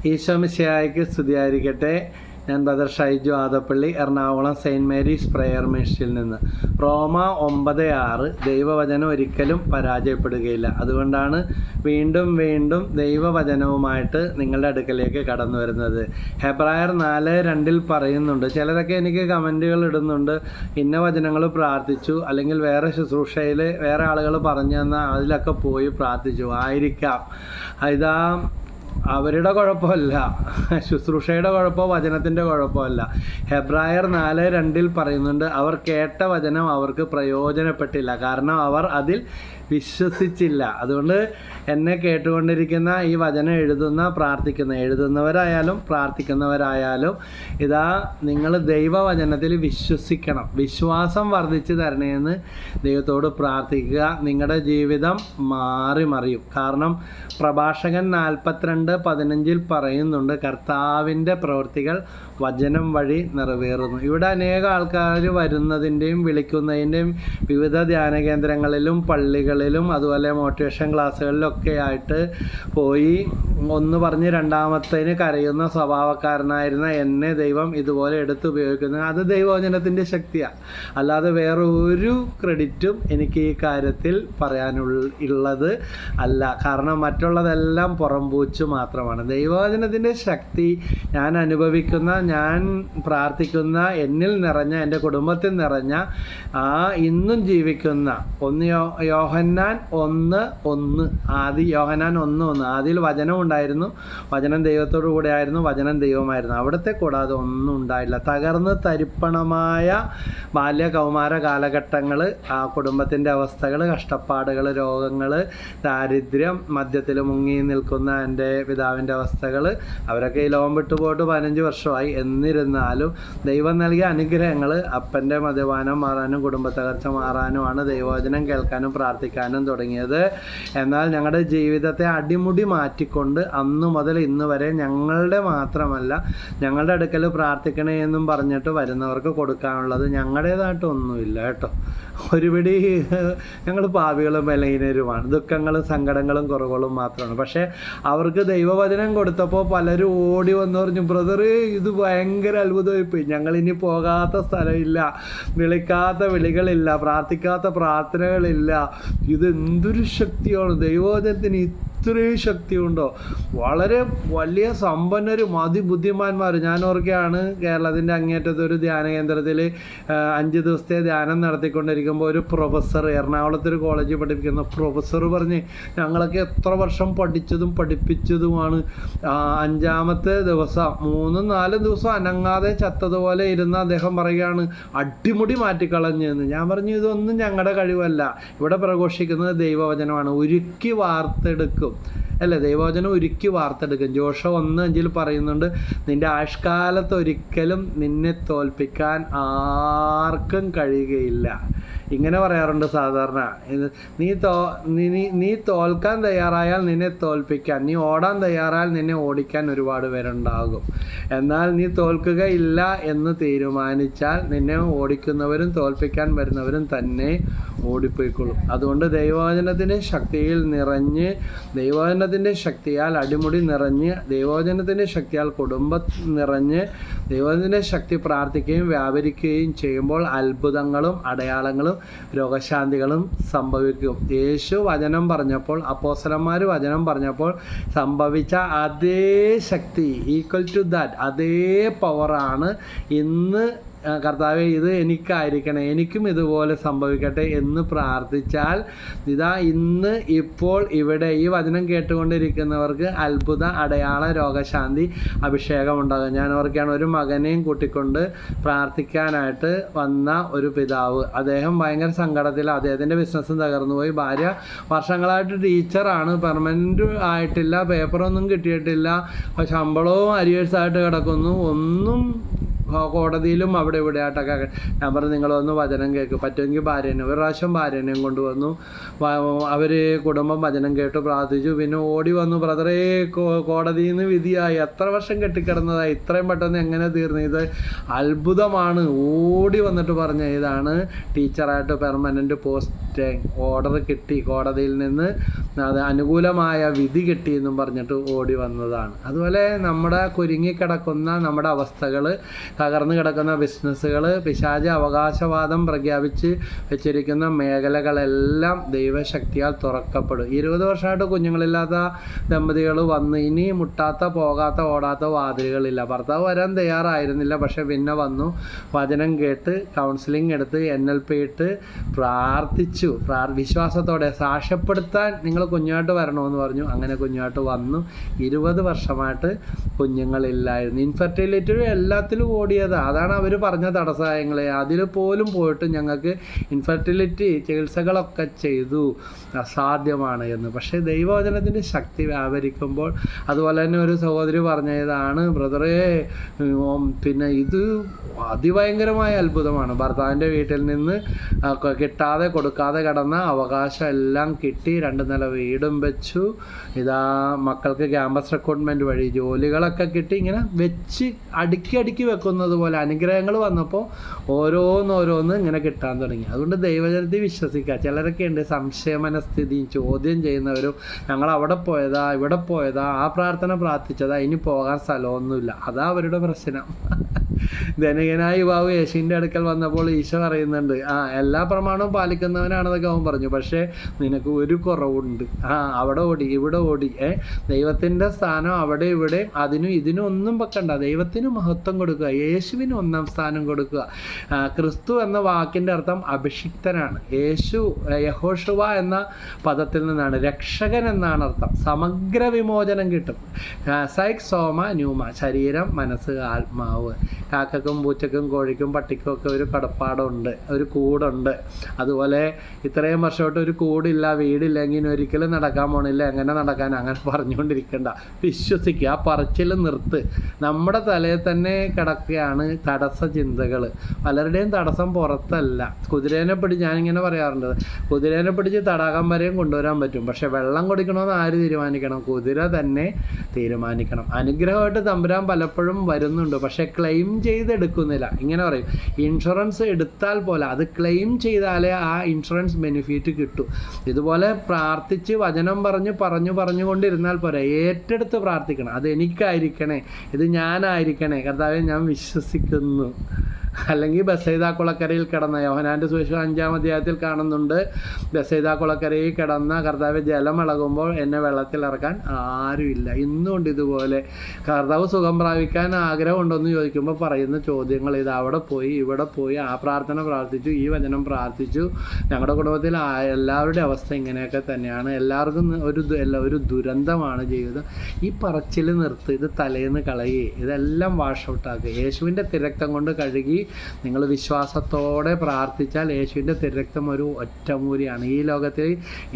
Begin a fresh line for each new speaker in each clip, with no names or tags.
ഈശോ മിശിഹായ്ക്ക് സ്തുതിയായിരിക്കട്ടെ. ഞാൻ brother Shaiju Adappally, Ernakulam saint Mary's prayer മിഷനിൽ നിന്ന്. റോമ 9:6 ദൈവവചനം ഒരിക്കലും പരാജയപ്പെടുകയില്ല. അതുകൊണ്ടാണ് വീണ്ടും വീണ്ടും ദൈവവചനവുമായിട്ട് നിങ്ങളുടെ അടുക്കലേക്ക് കടന്നു വരുന്നത്. ഹെബ്രായർ 4:2 പറയുന്നുണ്ട്. ചിലരൊക്കെ എനിക്ക് കമൻറ്റുകൾ ഇടുന്നുണ്ട്, ഇന്ന വചനങ്ങൾ പ്രാർത്ഥിച്ചു, അല്ലെങ്കിൽ വേറെ ശുശ്രൂഷയിൽ വേറെ ആളുകൾ പറഞ്ഞു തന്ന അതിലൊക്കെ പോയി പ്രാർത്ഥിച്ചു. ആയിരിക്കാം, ഇതാ അവരുടെ കുഴപ്പമല്ല, ശുശ്രൂഷയുടെ കുഴപ്പമോ വചനത്തിൻ്റെ കുഴപ്പമല്ല. ഹെബ്രായർ 4:2 പറയുന്നുണ്ട്, അവർ കേട്ട വചനം അവർക്ക് പ്രയോജനപ്പെട്ടില്ല, കാരണം അവർ അതിൽ വിശ്വസിച്ചില്ല. അതുകൊണ്ട് എന്നെ കേട്ടുകൊണ്ടിരിക്കുന്ന ഈ വചനം എഴുതുന്നവരായാലും പ്രാർത്ഥിക്കുന്നവരായാലും ഇതാ നിങ്ങൾ ദൈവവചനത്തിൽ വിശ്വസിക്കണം. വിശ്വാസം വർദ്ധിച്ചു തരണേന്ന് ദൈവത്തോട് പ്രാർത്ഥിക്കുക. നിങ്ങളുടെ ജീവിതം മാറി മറിയും. കാരണം പ്രഭാഷകൻ 42:15 പറയുന്നുണ്ട്, കർത്താവിൻ്റെ പ്രവൃത്തികൾ വചനം വഴി നിറവേറുന്നു. ഇവിടെ അനേക ആൾക്കാർ വരുന്നതിൻ്റെയും വിളിക്കുന്നതിൻ്റെയും വിവിധ ധ്യാന കേന്ദ്രങ്ങളിലും പള്ളികളിലും അതുപോലെ മോട്ടിവേഷൻ ക്ലാസ്സുകളിലൊക്കെ ആയിട്ട് പോയി ഒന്ന് പറഞ്ഞ് രണ്ടാമത്തേന് കരയുന്ന സ്വഭാവക്കാരനായിരുന്ന എന്നെ ദൈവം ഇതുപോലെ എടുത്തുപയോഗിക്കുന്നത്, അത് ദൈവവചനത്തിൻ്റെ ശക്തിയാണ്. അല്ലാതെ വേറെ ഒരു ക്രെഡിറ്റും എനിക്ക് ഈ കാര്യത്തിൽ പറയാനുള്ളത് അല്ല. കാരണം മറ്റുള്ളതെല്ലാം പുറംപൂച്ച് മാത്രമാണ്. ദൈവവചനത്തിൻ്റെ ശക്തി ഞാൻ അനുഭവിക്കുന്ന, ഞാൻ പ്രാർത്ഥിക്കുന്ന, എന്നിൽ നിറഞ്ഞ, എൻ്റെ കുടുംബത്തിൽ നിറഞ്ഞ, ഇന്നും ജീവിക്കുന്ന യോഹന്നാൻ 1:1 യോഹന്നാൻ 1:1 ആദിയിൽ വചനം ഉണ്ടായിരുന്നു, വചനം ദൈവത്തോടു കൂടെ ആയിരുന്നു, വചനം ദൈവമായിരുന്നു. അവിടുത്തെ കൂടാതെ ഒന്നും ഉണ്ടായില്ല. തകർന്ന് തരിപ്പണമായ ബാല്യ കൗമാര കാലഘട്ടങ്ങൾ, ആ കുടുംബത്തിൻ്റെ അവസ്ഥകൾ, കഷ്ടപ്പാടുകൾ, രോഗങ്ങൾ, ദാരിദ്ര്യം, മദ്യത്തിൽ മുങ്ങി നിൽക്കുന്ന എൻ്റെ പിതാവിൻ്റെ അവസ്ഥകൾ, അവരൊക്കെ ഈ ലോകം വിട്ടുപോയിട്ട് 15 വർഷമായി. എന്നിരുന്നാലും ദൈവം നൽകിയ അനുഗ്രഹങ്ങൾ, അപ്പൻ്റെ മദ്യപാനം മാറാനും കുടുംബത്തകർച്ച മാറാനുമാണ് ദൈവവചനം കേൾക്കാനും പ്രാർത്ഥിക്കാനും തുടങ്ങിയത്. എന്നാൽ ഞങ്ങളുടെ ജീവിതത്തെ അടിമുടി മാറ്റിക്കൊണ്ട് അന്നു മുതൽ ഇന്ന് വരെ ഞങ്ങളുടെ മാത്രമല്ല, ഞങ്ങളുടെ അടുക്കൽ പ്രാർത്ഥിക്കണേ എന്നും പറഞ്ഞിട്ട് വരുന്നവർക്ക് കൊടുക്കാനുള്ളത് ഞങ്ങളുടേതായിട്ടൊന്നുമില്ല കേട്ടോ. ഒരുപിടി ഞങ്ങൾ പാപികളും ബലഹീനരുമാണ്, ദുഃഖങ്ങളും സങ്കടങ്ങളും കുറവുകളും മാത്രമാണ്. പക്ഷേ അവർക്ക് ദൈവവചനം കൊടുത്തപ്പോൾ പലരും ഓടി വന്നു പറഞ്ഞു, ബ്രദറ് ഇത് ഭയങ്കര അത്ഭുതമായിപ്പോയി, ഞങ്ങളിനി പോകാത്ത സ്ഥലമില്ല, വിളിക്കാത്ത വിളികളില്ല, പ്രാർത്ഥിക്കാത്ത പ്രാർത്ഥനകളില്ല, ഇത് എന്തൊരു ശക്തിയാണ് ദൈവവചനത്തിന്, ഇത്രയും ശക്തിയുണ്ടോ? വളരെ വലിയ സമ്പന്നരും അതിബുദ്ധിമാന്മാർ. ഞാൻ ഓർക്കുകയാണ്, കേരളത്തിൻ്റെ അങ്ങേറ്റത്തെ ഒരു ധ്യാന കേന്ദ്രത്തിൽ 5 ദിവസത്തെ ധ്യാനം നടത്തിക്കൊണ്ടിരിക്കുമ്പോൾ ഒരു പ്രൊഫസർ, എറണാകുളത്തൊരു കോളേജിൽ പഠിപ്പിക്കുന്ന പ്രൊഫസർ പറഞ്ഞ്, ഞങ്ങളൊക്കെ എത്ര വർഷം പഠിച്ചതും പഠിപ്പിച്ചതുമാണ്, 5-ാമത്തെ ദിവസം 3-4 ദിവസം അനങ്ങാതെ ചത്തതുപോലെ ഇരുന്ന് അദ്ദേഹം പറയുകയാണ്, അടിമുടി മാറ്റിക്കളഞ്ഞെന്ന്. ഞാൻ പറഞ്ഞു, ഇതൊന്നും ഞങ്ങളുടെ കഴിവല്ല, ഇവിടെ പ്രഘോഷിക്കുന്നത് ദൈവവചനമാണ്, ഉരുക്കി വാർത്തെടുക്കും അല്ലേ, ദൈവവചനം ഒരുക്കി വാർത്തെടുക്കും. ജോഷുവ 1:5 പറയുന്നുണ്ട്, നിന്റെ ആയുഷ്കാലത്ത് ഒരിക്കലും നിന്നെ തോൽപ്പിക്കാൻ ആർക്കും കഴിയുകയില്ല. ഇങ്ങനെ പറയാറുണ്ട് സാധാരണ. നീ തോൽക്കാൻ തയ്യാറായാൽ നിന്നെ തോൽപ്പിക്കാൻ, നീ ഓടാൻ തയ്യാറായാൽ നിന്നെ ഓടിക്കാൻ ഒരുപാട് പേരുണ്ടാകും. എന്നാൽ നീ തോൽക്കുകയില്ല എന്ന് തീരുമാനിച്ചാൽ നിന്നെ ഓടിക്കുന്നവരും തോൽപ്പിക്കാൻ വരുന്നവരും തന്നെ ഓടിപ്പോയിക്കൊള്ളും. അതുകൊണ്ട് ദൈവവചനത്തിൻ്റെ ശക്തിയിൽ നിറഞ്ഞ്, ദൈവവചനത്തിൻ്റെ ശക്തിയാൽ അടിമുടി നിറഞ്ഞ്, ദൈവവചനത്തിൻ്റെ ശക്തിയാൽ കുടുംബം നിറഞ്ഞ്, ദൈവവചനത്തിൻ്റെ ശക്തി പ്രാർത്ഥിക്കുകയും വ്യാപരിക്കുകയും ചെയ്യുമ്പോൾ അത്ഭുതങ്ങളും അടയാളങ്ങളും രോഗശാന്തികളും സംഭവിക്കും. യേശു വചനം പറഞ്ഞപ്പോൾ, അപ്പോസ്തലന്മാർ വചനം പറഞ്ഞപ്പോൾ സംഭവിച്ച അതേ ശക്തി, ഈക്വൽ ടു ദാറ്റ്, അതേ പവറാണ് ഇന്ന് കർത്താവേ ഇത് എനിക്കായിരിക്കണം, എനിക്കും ഇതുപോലെ സംഭവിക്കട്ടെ എന്ന് പ്രാർത്ഥിച്ചാൽ ഇതാ ഇന്ന് ഇപ്പോൾ ഇവിടെ ഈ വചനം കേട്ടുകൊണ്ടിരിക്കുന്നവർക്ക് അത്ഭുത അടയാള രോഗശാന്തി അഭിഷേകം ഉണ്ടാകും. ഞാൻ ഓർക്കുകയാണ്, ഒരു മകനെയും കൂട്ടിക്കൊണ്ട് പ്രാർത്ഥിക്കാനായിട്ട് വന്ന ഒരു പിതാവ്, അദ്ദേഹം ഭയങ്കര സങ്കടത്തിൽ, അദ്ദേഹത്തിൻ്റെ ബിസിനസ്സും തകർന്നു പോയി. ഭാര്യ വർഷങ്ങളായിട്ട് ടീച്ചറാണ്, പെർമനൻ്റ് ആയിട്ടില്ല, പേപ്പറൊന്നും കിട്ടിയിട്ടില്ല, ശമ്പളവും അരിയേഴ്സായിട്ട് കിടക്കുന്നു, ഒന്നും കോടതിയിലും അവിടെ ഇവിടെ ആയിട്ടൊക്കെ. ഞാൻ പറഞ്ഞു, നിങ്ങളൊന്ന് വചനം കേൾക്കും, പറ്റുമെങ്കിൽ ഭാര്യനെ, ഒരു പ്രാവശ്യം ഭാര്യനെയും കൊണ്ടുവന്നു. അവർ കുടുംബം വചനം കേട്ട് പ്രാർത്ഥിച്ചു. പിന്നെ ഓടി വന്നു, ബ്രദറേ കോടതിയിൽ നിന്ന് വിധിയായി, എത്ര വർഷം കെട്ടിക്കിടന്നതായി, ഇത്രയും പെട്ടെന്ന് എങ്ങനെ തീർന്നു, ഇത് അത്ഭുതമാണ്. ഓടി വന്നിട്ട് പറഞ്ഞ, ഇതാണ് ടീച്ചറായിട്ട് പെർമനൻ്റ് പോസ്റ്റ് മറ്റേ ഓർഡർ കിട്ടി, കോടതിയിൽ നിന്ന് അത് അനുകൂലമായ വിധി കിട്ടിയെന്നും പറഞ്ഞിട്ട് ഓടി വന്നതാണ്. അതുപോലെ നമ്മുടെ കുരുങ്ങിക്കിടക്കുന്ന നമ്മുടെ അവസ്ഥകൾ, തകർന്നു കിടക്കുന്ന ബിസിനസ്സുകൾ, പിശാച് അവകാശവാദം പ്രഖ്യാപിച്ച് വെച്ചിരിക്കുന്ന മേഖലകളെല്ലാം ദൈവശക്തിയാൽ തുറക്കപ്പെടും. 20 വർഷമായിട്ട് കുഞ്ഞുങ്ങളില്ലാത്ത ദമ്പതികൾ വന്ന് ഇനി മുട്ടാത്ത, പോകാത്ത, ഓടാത്ത വാതിലുകളില്ല. ഭർത്താവ് വരാൻ തയ്യാറായിരുന്നില്ല, പക്ഷെ പിന്നെ വന്നു, വചനം കേട്ട്, കൗൺസിലിംഗ് എടുത്ത്, NLP ഇട്ട് പ്രാർത്ഥിച്ചു. വിശ്വാസത്തോടെ സാക്ഷ്യപ്പെടുത്താൻ നിങ്ങൾ കുഞ്ഞുമായിട്ട് വരണമെന്ന് പറഞ്ഞു. അങ്ങനെ കുഞ്ഞുമായിട്ട് വന്നു. 20 വർഷമായിട്ട് കുഞ്ഞുങ്ങളില്ലായിരുന്നു. ഇൻഫെർട്ടിലിറ്റി എല്ലാത്തിലും ഓടിയതാണ്. അതാണ് അവർ പറഞ്ഞ തടസ്സങ്ങളെ. അതിൽ പോലും പോയിട്ട് ഞങ്ങൾക്ക് ഇൻഫെർട്ടിലിറ്റി ചികിത്സകളൊക്കെ ചെയ്തു, അസാധ്യമാണ് എന്ന്. പക്ഷേ ദൈവവചനത്തിൻ്റെ ശക്തി വ്യാപരിക്കുമ്പോൾ, അതുപോലെ തന്നെ ഒരു സഹോദരി പറഞ്ഞതാണ്, ബ്രദറേ പിന്നെ ഇത് അതിഭയങ്കരമായ അത്ഭുതമാണ്. ഭർത്താവിൻ്റെ വീട്ടിൽ നിന്ന് കിട്ടാതെ കൊടുക്കാതെ കിടന്ന അവകാശം എല്ലാം കിട്ടി, 2 നില വീടും വെച്ചു, ഇതാ മക്കൾക്ക് ക്യാമ്പസ് റിക്രൂട്ട്മെൻറ്റ് വഴി ജോലികളൊക്കെ കിട്ടി. ഇങ്ങനെ വെച്ച് അടുക്കി വെക്കുന്നത് പോലെ അനുഗ്രഹങ്ങൾ വന്നപ്പോൾ ഓരോന്നോരോന്ന് ഇങ്ങനെ കിട്ടാൻ തുടങ്ങി. അതുകൊണ്ട് ദൈവജനത്തിൽ വിശ്വസിക്കുക. ചിലരൊക്കെ ഉണ്ട് സംശയ മനസ്ഥിതിയും ചോദ്യം ചെയ്യുന്നവരും, ഞങ്ങൾ അവിടെ പോയതാ, ഇവിടെ പോയതാ, ആ പ്രാർത്ഥന പ്രാർത്ഥിച്ചതാ, ഇനി പോകാൻ സ്ഥലമൊന്നുമില്ല. അതാ അവരുടെ പ്രശ്നം. ധനികനായ യുവാവ് യേശുവിൻ്റെ അടുക്കൽ വന്നപ്പോൾ ഈശോ പറയുന്നുണ്ട്, എല്ലാ പ്രമാണവും പാലിക്കുന്നവനാണെന്നൊക്കെ അവൻ പറഞ്ഞു, പക്ഷേ നിനക്ക് ഒരു കുറവുണ്ട്. അവിടെ ഓടി, ഇവിടെ ഓടി. ദൈവത്തിൻ്റെ സ്ഥാനം അവിടെ ഇവിടെ അതിനും ഇതിനും ഒന്നും വെക്കണ്ട. ദൈവത്തിന് മഹത്വം കൊടുക്കുക, യേശുവിന് 1ാം സ്ഥാനം കൊടുക്കുക. ക്രിസ്തു എന്ന വാക്കിൻ്റെ അർത്ഥം അഭിഷിക്തനാണ്. യേശു, യഹോഷുവ എന്ന പദത്തിൽ നിന്നാണ്. രക്ഷകൻ എന്നാണ് അർത്ഥം. സമഗ്ര വിമോചനം കിട്ടും. സൈക് സോമ ന്യൂമ, ശരീരം, മനസ്സ്, ആത്മാവ്. കാക്കക്കും പൂച്ചക്കും കോഴിക്കും പട്ടിക്കും ഒക്കെ ഒരു കടപ്പാടുണ്ട്, ഒരു കൂടുണ്ട്. അതുപോലെ ഇത്രയും വർഷമായിട്ട് ഒരു കൂടില്ല, വീടില്ലെങ്കിൽ ഒരിക്കലും നടക്കാൻ പോണില്ല, എങ്ങനെ നടക്കാൻ, അങ്ങനെ പറഞ്ഞുകൊണ്ടിരിക്കണ്ട. വിശ്വസിക്കുക, ആ പറച്ചിൽ നിർത്ത്. നമ്മുടെ തലയിൽ തന്നെ കിടക്കുകയാണ് തടസ്സ ചിന്തകൾ. പലരുടെയും തടസ്സം പുറത്തല്ല. കുതിരേനെ പിടിച്ച്, ഞാനിങ്ങനെ പറയാറുണ്ട്, കുതിരേനെ പിടിച്ച് തടാകം വരെയും കൊണ്ടുവരാൻ പറ്റും, പക്ഷെ വെള്ളം കുടിക്കണമെന്ന് ആര് തീരുമാനിക്കണം? കുതിര തന്നെ തീരുമാനിക്കണം. അനുഗ്രഹമായിട്ട് തമ്പുരാൻ പലപ്പോഴും വരുന്നുണ്ട്, പക്ഷെ ക്ലെയിം ചെയ്തെടുക്കുന്നില്ല. ഇങ്ങനെ പറയും, ഇൻഷുറൻസ് എടുത്താൽ പോലെ അത് ക്ലെയിം ചെയ്താലേ ആ ഇൻഷുറൻസ് ബെനിഫിറ്റ് കിട്ടൂ. ഇതുപോലെ പ്രാർത്ഥിച്ച് വചനം പറഞ്ഞുകൊണ്ടിരുന്നാൽ പോരെ, ഏറ്റെടുത്ത് പ്രാർത്ഥിക്കണം. അത് എനിക്കായിരിക്കണേ, ഇത് ഞാനായിരിക്കണേ, കർത്താവേ ഞാൻ വിശ്വസിക്കുന്നു. അല്ലെങ്കിൽ ബെസൈദാ കുളക്കരയിൽ കിടന്ന, യോഹന്നാൻ്റെ സുവിശേഷം 5-ാം അധ്യായത്തിൽ കാണുന്നുണ്ട്, ബെസൈദാ കുളക്കരയിൽ കിടന്ന കർത്താവ് ജലം ഇളകുമ്പോൾ എന്നെ വെള്ളത്തിൽ ഇറക്കാൻ ആരുമില്ല. ഇന്നുകൊണ്ട് ഇതുപോലെ കർത്താവ് സുഖം പ്രാപിക്കാൻ ആഗ്രഹമുണ്ടോയെന്ന് ചോദിക്കുമ്പോൾ പറയുന്ന ചോദ്യങ്ങൾ ഇത്. അവിടെ പോയി, ഇവിടെ പോയി, ആ പ്രാർത്ഥന പ്രാർത്ഥിച്ചു, ഈ വചനം പ്രാർത്ഥിച്ചു. ഞങ്ങളുടെ കുടുംബത്തിൽ എല്ലാവരുടെ അവസ്ഥ ഇങ്ങനെയൊക്കെ തന്നെയാണ്. എല്ലാവർക്കും ഒരു ദുരന്തമാണ് ജീവിതം. ഈ പറച്ചിൽ നിർത്ത്, ഇത് തലേന്ന് കളയേ, ഇതെല്ലാം വാഷ് ഔട്ടാക്കുക. യേശുവിൻ്റെ തിരക്തം കൊണ്ട് കഴുകി നിങ്ങൾ വിശ്വാസത്തോടെ പ്രാർത്ഥിച്ചാൽ യേശുവിൻ്റെ തിരക്തം ഒരു ഒറ്റമൂലിയാണ്. ഈ ലോകത്തിൽ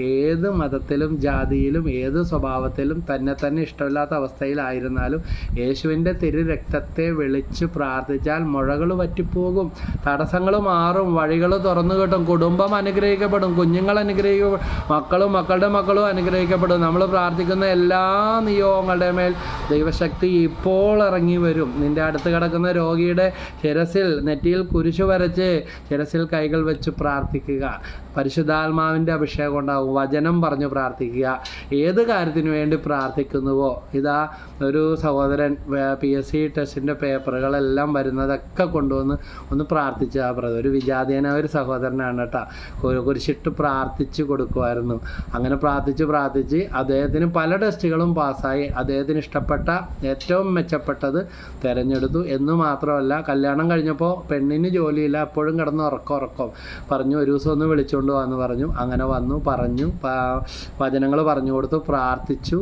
ഏത് മതത്തിലും ജാതിയിലും ഏത് സ്വഭാവത്തിലും തന്നെ ഇഷ്ടമില്ലാത്ത അവസ്ഥയിലായിരുന്നാലും യേശുവിൻ്റെ തിരുരക്തത്തെ വിളിച്ച് പ്രാർത്ഥിച്ചാൽ മുഴകൾ വറ്റിപ്പോകും, തടസ്സങ്ങൾ മാറും, വഴികൾ തുറന്നു കിട്ടും, കുടുംബം അനുഗ്രഹിക്കപ്പെടും, കുഞ്ഞുങ്ങൾ അനുഗ്രഹിക്കപ്പെടും, മക്കളുടെ മക്കളും അനുഗ്രഹിക്കപ്പെടും. നമ്മൾ പ്രാർത്ഥിക്കുന്ന എല്ലാ നിയോഗങ്ങളുടെ മേൽ ദൈവശക്തി ഇപ്പോൾ ഇറങ്ങി വരും. നിൻ്റെ അടുത്ത് കിടക്കുന്ന രോഗിയുടെ ശിരസിൽ, നെറ്റിയിൽ കുരിശു വരച്ച് ശിരസിൽ കൈകൾ വെച്ച് പ്രാർത്ഥിക്കുക. പരിശുദ്ധാത്മാവിൻ്റെ അഭിഷേകം ഉണ്ടാകും. വചനം പറഞ്ഞ് പ്രാർത്ഥിക്കുക. ഏത് കാര്യത്തിനു വേണ്ടി പ്രാർത്ഥിക്കുന്നുവോ, ഇതാ ഒരു സഹോദരൻ PSC ടെസ്റ്റിൻ്റെ പേപ്പറുകളെല്ലാം വരുന്നതൊക്കെ കൊണ്ടുവന്ന് ഒന്ന് പ്രാർത്ഥിച്ച ഒരു വിജാതീയനായ ഒരു സഹോദരനാണ് കേട്ടോ. കുരിശിട്ട് പ്രാർത്ഥിച്ച് കൊടുക്കുമായിരുന്നു. അങ്ങനെ പ്രാർത്ഥിച്ച് അദ്ദേഹത്തിന് പല ടെസ്റ്റുകളും പാസ്സായി. അദ്ദേഹത്തിന് ഇഷ്ടപ്പെട്ട ഏറ്റവും മെച്ചപ്പെട്ടത് തിരഞ്ഞെടുത്തു എന്ന് മാത്രമല്ല, കല്യാണം കഴിഞ്ഞപ്പോൾ പെണ്ണിന് ജോലിയില്ല, അപ്പോഴും കിടന്ന് ഉറക്കം പറഞ്ഞു. ഒരു ദിവസം ഒന്ന് വിളിച്ചുകൊണ്ട് വന്ന് പറഞ്ഞു. അങ്ങനെ വന്നു, പറഞ്ഞു, വചനങ്ങൾ പറഞ്ഞു കൊടുത്തു, പ്രാർത്ഥിച്ചു.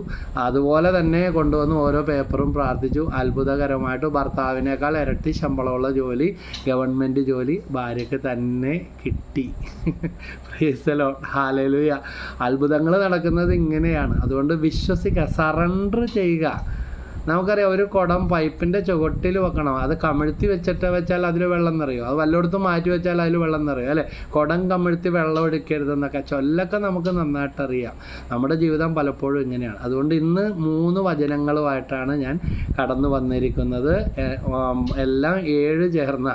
അതുപോലെ തന്നെ കൊണ്ടുവന്ന് ഓരോ പേപ്പറും പ്രാർത്ഥിച്ചു. അത്ഭുതകരമായിട്ട് ഭർത്താവിനേക്കാൾ ഇരട്ടി ശമ്പളമുള്ള ജോലി, ഗവൺമെൻറ് ജോലി ഭാര്യയ്ക്ക് തന്നെ കിട്ടി. Price the Lord, hallelujah. അത്ഭുതങ്ങൾ നടക്കുന്നത് ഇങ്ങനെയാണ്. അതുകൊണ്ട് വിശ്വസിക്കുക, സറണ്ടർ ചെയ്യുക. നമുക്കറിയാം, ഒരു കുടം പൈപ്പിൻ്റെ ചുവട്ടിൽ വെക്കണം. അത് കമിഴ്ത്തി വെച്ചാൽ അതിൽ വെള്ളം നിറയും. അത് വല്ലയിടത്തും മാറ്റി വെച്ചാൽ അതിൽ വെള്ളം നിറയും, അല്ലേ? കുടം കമിഴ്ത്തി വെള്ളം എടുക്കരുതെന്നൊക്കെ ചൊല്ലൊക്കെ നമുക്ക് നന്നായിട്ട് അറിയാം. നമ്മുടെ ജീവിതം പലപ്പോഴും ഇങ്ങനെയാണ്. അതുകൊണ്ട് ഇന്ന് 3 വചനങ്ങളുമായിട്ടാണ് ഞാൻ കടന്നു വന്നിരിക്കുന്നത്. എല്ലാം 7 ചേർന്ന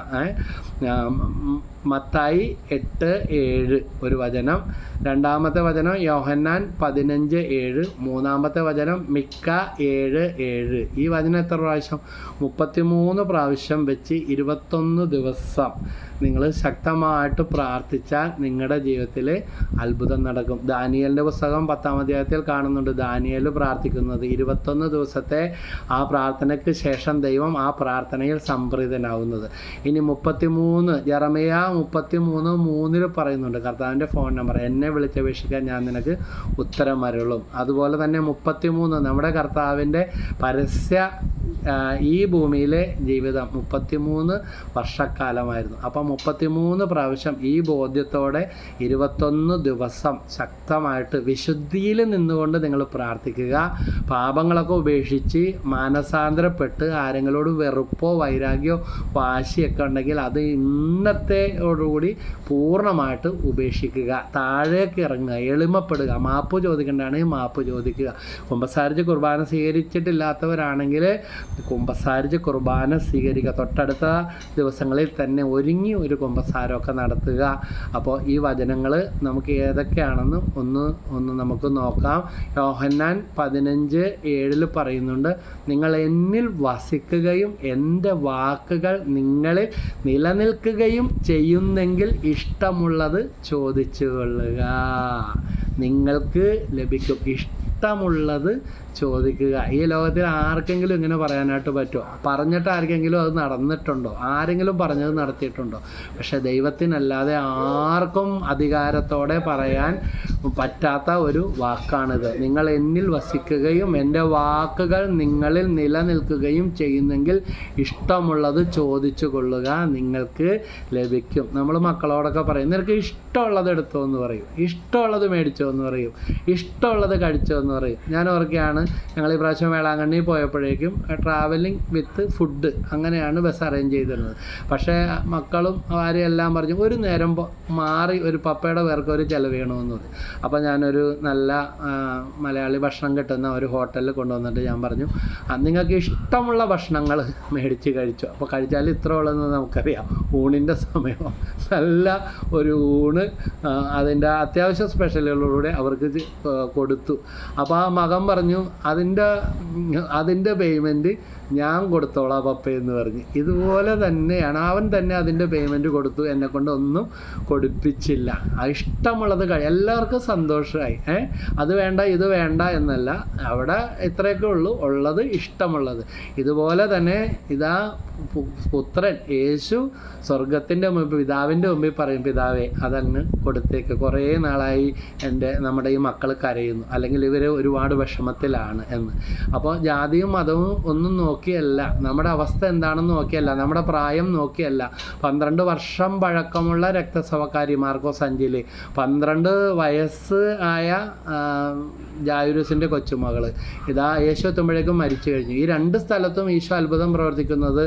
മത്തായി 8:7 ഒരു വചനം, രണ്ടാമത്തെ വചനം യോഹന്നാൻ 15:7, മൂന്നാമത്തെ വചനം മിക്ക 7:7. ഈ വചനം എത്ര പ്രാവശ്യം? 33 പ്രാവശ്യം വെച്ച് 21 ദിവസം നിങ്ങൾ ശക്തമായിട്ട് പ്രാർത്ഥിച്ചാൽ നിങ്ങളുടെ ജീവിതത്തിൽ അത്ഭുതം നടക്കും. ദാനിയേലിൻ്റെ പുസ്തകം 10-ാം അധ്യായത്തിൽ കാണുന്നുണ്ട് ദാനിയേൽ പ്രാർത്ഥിക്കുന്നത്. 21 ദിവസത്തെ ആ പ്രാർത്ഥനയ്ക്ക് ശേഷം ദൈവം ആ പ്രാർത്ഥനയിൽ സംപ്രീതനാവുന്നത്. ഇനി 33 ജെറമിയ 33:3 പറയുന്നുണ്ട് കർത്താവിൻ്റെ ഫോൺ നമ്പർ, എന്നെ വിളിച്ചപേക്ഷിക്കാൻ ഞാൻ നിനക്ക് ഉത്തരം അരുളും. അതുപോലെ തന്നെ 33 നമ്മുടെ കർത്താവിൻ്റെ പരസ്യ ഈ ഭൂമിയിലെ ജീവിതം 33 വർഷക്കാലമായിരുന്നു. അപ്പം 33 പ്രാവശ്യം ഈ ബോധ്യത്തോടെ 21 ദിവസം ശക്തമായിട്ട് വിശുദ്ധിയിൽ നിന്നുകൊണ്ട് നിങ്ങൾ പ്രാർത്ഥിക്കുക. പാപങ്ങളൊക്കെ ഉപേക്ഷിച്ച് മാനസാന്തരപ്പെട്ട് ആരെങ്കിലോട് വെറുപ്പോ വൈരാഗ്യമോ വാശിയൊക്കെ ഉണ്ടെങ്കിൽ അത് ഇന്നത്തെയോടുകൂടി പൂർണ്ണമായിട്ട് ഉപേക്ഷിക്കുക. താഴേക്ക് ഇറങ്ങുക, എളിമപ്പെടുക, മാപ്പ് ചോദിക്കേണ്ടതാണെങ്കിൽ മാപ്പ് ചോദിക്കുക. കുമ്പസാരിച്ച് കുർബാന സ്വീകരിച്ചിട്ടില്ലാത്തവരാണെങ്കിൽ കുമ്പസാരിച്ച് കുർബാന സ്വീകരിക്കുക. തൊട്ടടുത്ത ദിവസങ്ങളിൽ തന്നെ ഒരുങ്ങി ഒരു കുമ്പസാരമൊക്കെ നടത്തുക. അപ്പോൾ ഈ വചനങ്ങൾ നമുക്ക് ഏതൊക്കെയാണെന്ന് ഒന്ന് നമുക്ക് നോക്കാം. യോഹന്നാൻ 15:7 പറയുന്നുണ്ട്, നിങ്ങൾ എന്നിൽ വസിക്കുകയും എൻ്റെ വാക്കുകൾ നിങ്ങളിൽ നിലനിൽക്കുകയും ചെയ്യുന്നെങ്കിൽ ഇഷ്ടമുള്ളത് ചോദിച്ചു കൊള്ളുക, നിങ്ങൾക്ക് ലഭിക്കും. ഇഷ്ടമുള്ളത് ചോദിക്കുക. ഈ ലോകത്തിൽ ആർക്കെങ്കിലും ഇങ്ങനെ പറയാനായിട്ട് പറ്റുമോ? പറഞ്ഞിട്ട് ആർക്കെങ്കിലും അത് നടന്നിട്ടുണ്ടോ? ആരെങ്കിലും പറഞ്ഞത് നടത്തിയിട്ടുണ്ടോ? പക്ഷേ ദൈവത്തിനല്ലാതെ ആർക്കും അധികാരത്തോടെ പറയാൻ പറ്റാത്ത ഒരു വാക്കാണിത്. നിങ്ങൾ എന്നിൽ വസിക്കുകയും എൻ്റെ വാക്കുകൾ നിങ്ങളിൽ നിലനിൽക്കുകയും ചെയ്യുന്നെങ്കിൽ ഇഷ്ടമുള്ളത് ചോദിച്ചു കൊള്ളുക, നിങ്ങൾക്ക് ലഭിക്കും. നമ്മൾ മക്കളോടൊക്കെ പറയും, നിനക്ക് ഇഷ്ടമുള്ളത് എടുത്തോ എന്ന് പറയും, ഇഷ്ടമുള്ളത് മേടിച്ചോ എന്ന് പറയും, ഇഷ്ടമുള്ളത് കഴിച്ചോ എന്ന് പറയും. ഞാൻ ഓർക്കുകയാണ്, ഞങ്ങൾ ഈ പ്രാവശ്യം വേളാങ്കണ്ണി പോയപ്പോഴേക്കും ട്രാവലിംഗ് വിത്ത് ഫുഡ് അങ്ങനെയാണ് ബസ് അറേഞ്ച് ചെയ്തിരുന്നത്. പക്ഷേ മക്കളും ആരെയും എല്ലാം പറഞ്ഞു ഒരു നേരം മാറി ഒരു പപ്പയുടെ പേർക്ക് ഒരു ചിലവ് ചെയ്യണമെന്ന് പറഞ്ഞു. അപ്പോൾ ഞാനൊരു നല്ല മലയാളി ഭക്ഷണം കിട്ടുന്ന ഒരു ഹോട്ടലിൽ കൊണ്ടുവന്നിട്ട് ഞാൻ പറഞ്ഞു, നിങ്ങൾക്ക് ഇഷ്ടമുള്ള ഭക്ഷണങ്ങൾ മേടിച്ച് കഴിച്ചു. അപ്പോൾ കഴിച്ചാൽ ഇത്ര ഉള്ളതെന്ന് നമുക്കറിയാം. ഊണിൻ്റെ സമയം നല്ല ഒരു ഊണ് അതിൻ്റെ അത്യാവശ്യ സ്പെഷ്യലുകളോടെ അവർക്ക് കൊടുത്തു. അപ്പോൾ ആ മകൻ പറഞ്ഞു, അതിൻ്റെ പേയ്മെൻറ്റ് ഞാൻ കൊടുത്തോളാം പപ്പയെന്ന് പറഞ്ഞ്. ഇതുപോലെ തന്നെയാണ് അവൻ തന്നെ അതിൻ്റെ പേയ്മെൻറ്റ് കൊടുത്തു, എന്നെക്കൊണ്ട് ഒന്നും കൊടുപ്പിച്ചില്ല. ഇഷ്ടമുള്ളത് എല്ലാവർക്കും സന്തോഷമായി. അത് വേണ്ട ഇത് വേണ്ട എന്നല്ല, അവിടെ ഇത്രയൊക്കെ ഉള്ളത് ഇഷ്ടമുള്ളത്. ഇതുപോലെ തന്നെ ഇതാ പുത്രൻ യേശു സ്വർഗത്തിൻ്റെ മുമ്പിൽ പിതാവിൻ്റെ മുമ്പിൽ പറയും, പിതാവേ അതങ്ങ് കൊടുത്തേക്ക്, കുറേ നാളായി നമ്മുടെ ഈ മക്കൾ കരയുന്നു, അല്ലെങ്കിൽ ഇവർ ഒരുപാട് വിഷമത്തിലാണ് എന്ന്. അപ്പോൾ ജാതിയും മതവും ഒന്നും നോക്കിയല്ല, നമ്മുടെ അവസ്ഥ എന്താണെന്ന് നോക്കിയല്ല, നമ്മുടെ പ്രായം നോക്കിയല്ല. 12 വർഷം പഴക്കമുള്ള രക്തസ്രവക്കാരി മാർക്കോസ് 5 12 വയസ്സ് ആയ ജായുരൂസിൻ്റെ കൊച്ചുമകൾ ഇതാ യേശു എത്തുമ്പോഴേക്കും മരിച്ചു കഴിഞ്ഞു. ഈ 2 സ്ഥലത്തും ഈശോ അത്ഭുതം പ്രവർത്തിക്കുന്നത്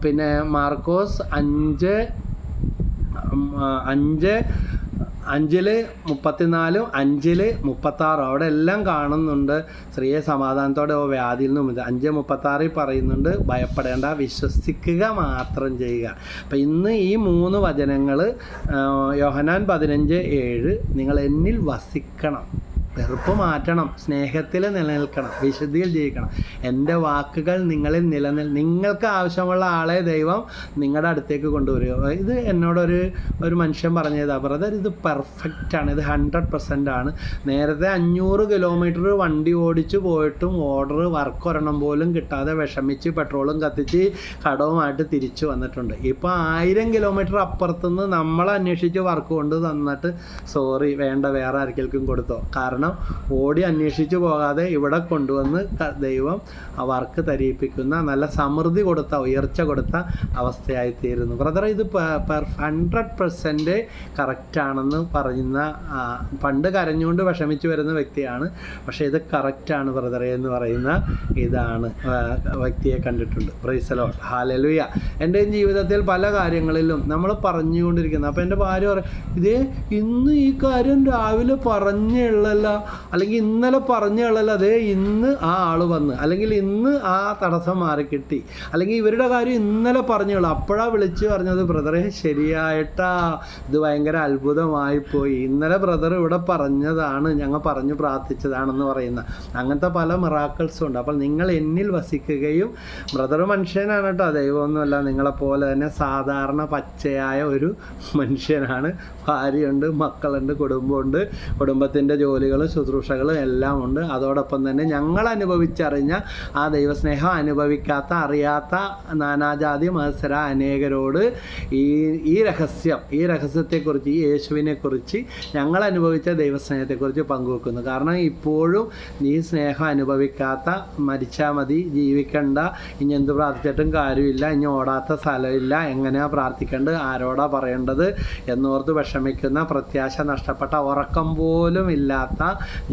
പിന്നെ മാർക്കോസ് 5:34, 5:36 അവിടെ എല്ലാം കാണുന്നുണ്ട്. സ്ത്രീയെ സമാധാനത്തോടെ വ്യാധിയിൽ നിന്നും 5:36 പറയുന്നുണ്ട്, ഭയപ്പെടേണ്ട, വിശ്വസിക്കുക മാത്രം ചെയ്യുക. അപ്പം ഇന്ന് ഈ 3 വചനങ്ങൾ യോഹന്നാൻ 15:7 നിങ്ങൾ എന്നിൽ വസിക്കണം, വെറുപ്പ് മാറ്റണം, സ്നേഹത്തിൽ നിലനിൽക്കണം, വിശുദ്ധിയിൽ ജീവിക്കണം, എൻ്റെ വാക്കുകൾ നിങ്ങളിൽ നിങ്ങൾക്ക് ആവശ്യമുള്ള ആളെ ദൈവം നിങ്ങളുടെ അടുത്തേക്ക് കൊണ്ടുവരിക. ഇത് എന്നോടൊരു മനുഷ്യൻ പറഞ്ഞതാ, ബ്രദർ ഇത് പെർഫെക്റ്റാണ്, ഇത് 100% ആണ്. നേരത്തെ 500 കിലോമീറ്റർ വണ്ടി ഓടിച്ച് പോയിട്ടും വർക്ക് ഒരെണ്ണം പോലും കിട്ടാതെ വിഷമിച്ച് പെട്രോളും കത്തിച്ച് കടവുമായിട്ട് തിരിച്ചു വന്നിട്ടുണ്ട്. ഇപ്പോൾ 1000 കിലോമീറ്റർ അപ്പുറത്തുനിന്ന് നമ്മളെ അന്വേഷിച്ച് വർക്ക് കൊണ്ട് തന്നിട്ട് സോറി വേണ്ട വേറെ ആർക്കെങ്കിലും കൊടുത്തോ, കാരണം ഓടി അന്വേഷിച്ച് പോകാതെ ഇവിടെ കൊണ്ടുവന്ന് ദൈവം ആ വർക്ക് തരിപ്പിക്കുന്ന നല്ല സമൃദ്ധി കൊടുത്ത ഉയർച്ച കൊടുത്ത അവസ്ഥയായിത്തീരുന്നു. ബ്രദർ ഇത് 100% കറക്റ്റാണെന്ന് പറയുന്ന, പണ്ട് കരഞ്ഞുകൊണ്ട് വിഷമിച്ച് വരുന്ന വ്യക്തിയാണ്, പക്ഷേ ഇത് കറക്റ്റാണ് ബ്രദറെ എന്ന് പറയുന്ന ഇതാണ് വ്യക്തിയെ കണ്ടിട്ടുണ്ട്. Price the Lord, hallelujah. എൻ്റെ ജീവിതത്തിൽ പല കാര്യങ്ങളിലും നമ്മൾ പറഞ്ഞുകൊണ്ടിരിക്കുന്നത്. അപ്പോൾ എൻ്റെ ഭാര്യ പറയും, ഇതേ ഇന്ന് ഈ കാര്യം രാവിലെ പറഞ്ഞുള്ളല്ലോ, അല്ലെങ്കിൽ ഇന്നലെ പറഞ്ഞു അതേ ഇന്ന് ആ ആൾ വന്ന്, അല്ലെങ്കിൽ ഇന്ന് ആ തടസ്സം മാറിക്കിട്ടി, അല്ലെങ്കിൽ ഇവരുടെ കാര്യം ഇന്നലെ പറഞ്ഞു അപ്പോഴാണ് വിളിച്ച് പറഞ്ഞത് ബ്രദറെ ശരിയായിട്ടാ, ഇത് ഭയങ്കര അത്ഭുതമായിപ്പോയി, ഇന്നലെ ബ്രദർ ഇവിടെ പറഞ്ഞതാണ്, ഞങ്ങൾ പറഞ്ഞു പ്രാർത്ഥിച്ചതാണെന്ന് പറയുന്ന അങ്ങനത്തെ പല മിറാക്കിൾസും ഉണ്ട്. അപ്പോൾ നിങ്ങൾ എന്നിൽ വസിക്കുകയും, ബ്രദർ മനുഷ്യനാണ് കേട്ടോ, ദൈവമൊന്നുമല്ല, നിങ്ങളെപ്പോലെ തന്നെ സാധാരണ പച്ചയായ ഒരു മനുഷ്യനാണ്. ഭാര്യയുണ്ട്, മക്കളുണ്ട്, കുടുംബമുണ്ട്, കുടുംബത്തിൻ്റെ ജോലികളും ശുശ്രൂഷകളും എല്ലാം ഉണ്ട്. അതോടൊപ്പം തന്നെ ഞങ്ങൾ അനുഭവിച്ചറിഞ്ഞ ആ ദൈവസ്നേഹം അനുഭവിക്കാത്ത, അറിയാത്ത നാനാജാതി മത്സര അനേകരോട് ഈ രഹസ്യത്തെക്കുറിച്ച്, ഈ യേശുവിനെക്കുറിച്ച്, ഞങ്ങൾ അനുഭവിച്ച ദൈവസ്നേഹത്തെക്കുറിച്ച് പങ്കുവെക്കുന്നു. കാരണം ഇപ്പോഴും ഈ സ്നേഹം അനുഭവിക്കാത്ത, മരിച്ചാൽ മതി, ജീവിക്കണ്ട, ഇനി എന്ത് പ്രാർത്ഥിച്ചിട്ടും കാര്യമില്ല, ഇനി ഓടാത്ത സ്ഥലമില്ല, എങ്ങനെയാണ് പ്രാർത്ഥിക്കേണ്ടത്, ആരോടാ പറയേണ്ടത് എന്നോർത്ത് വിഷമിക്കുന്ന, പ്രത്യാശ നഷ്ടപ്പെട്ട, ഉറക്കം പോലും ഇല്ലാത്ത,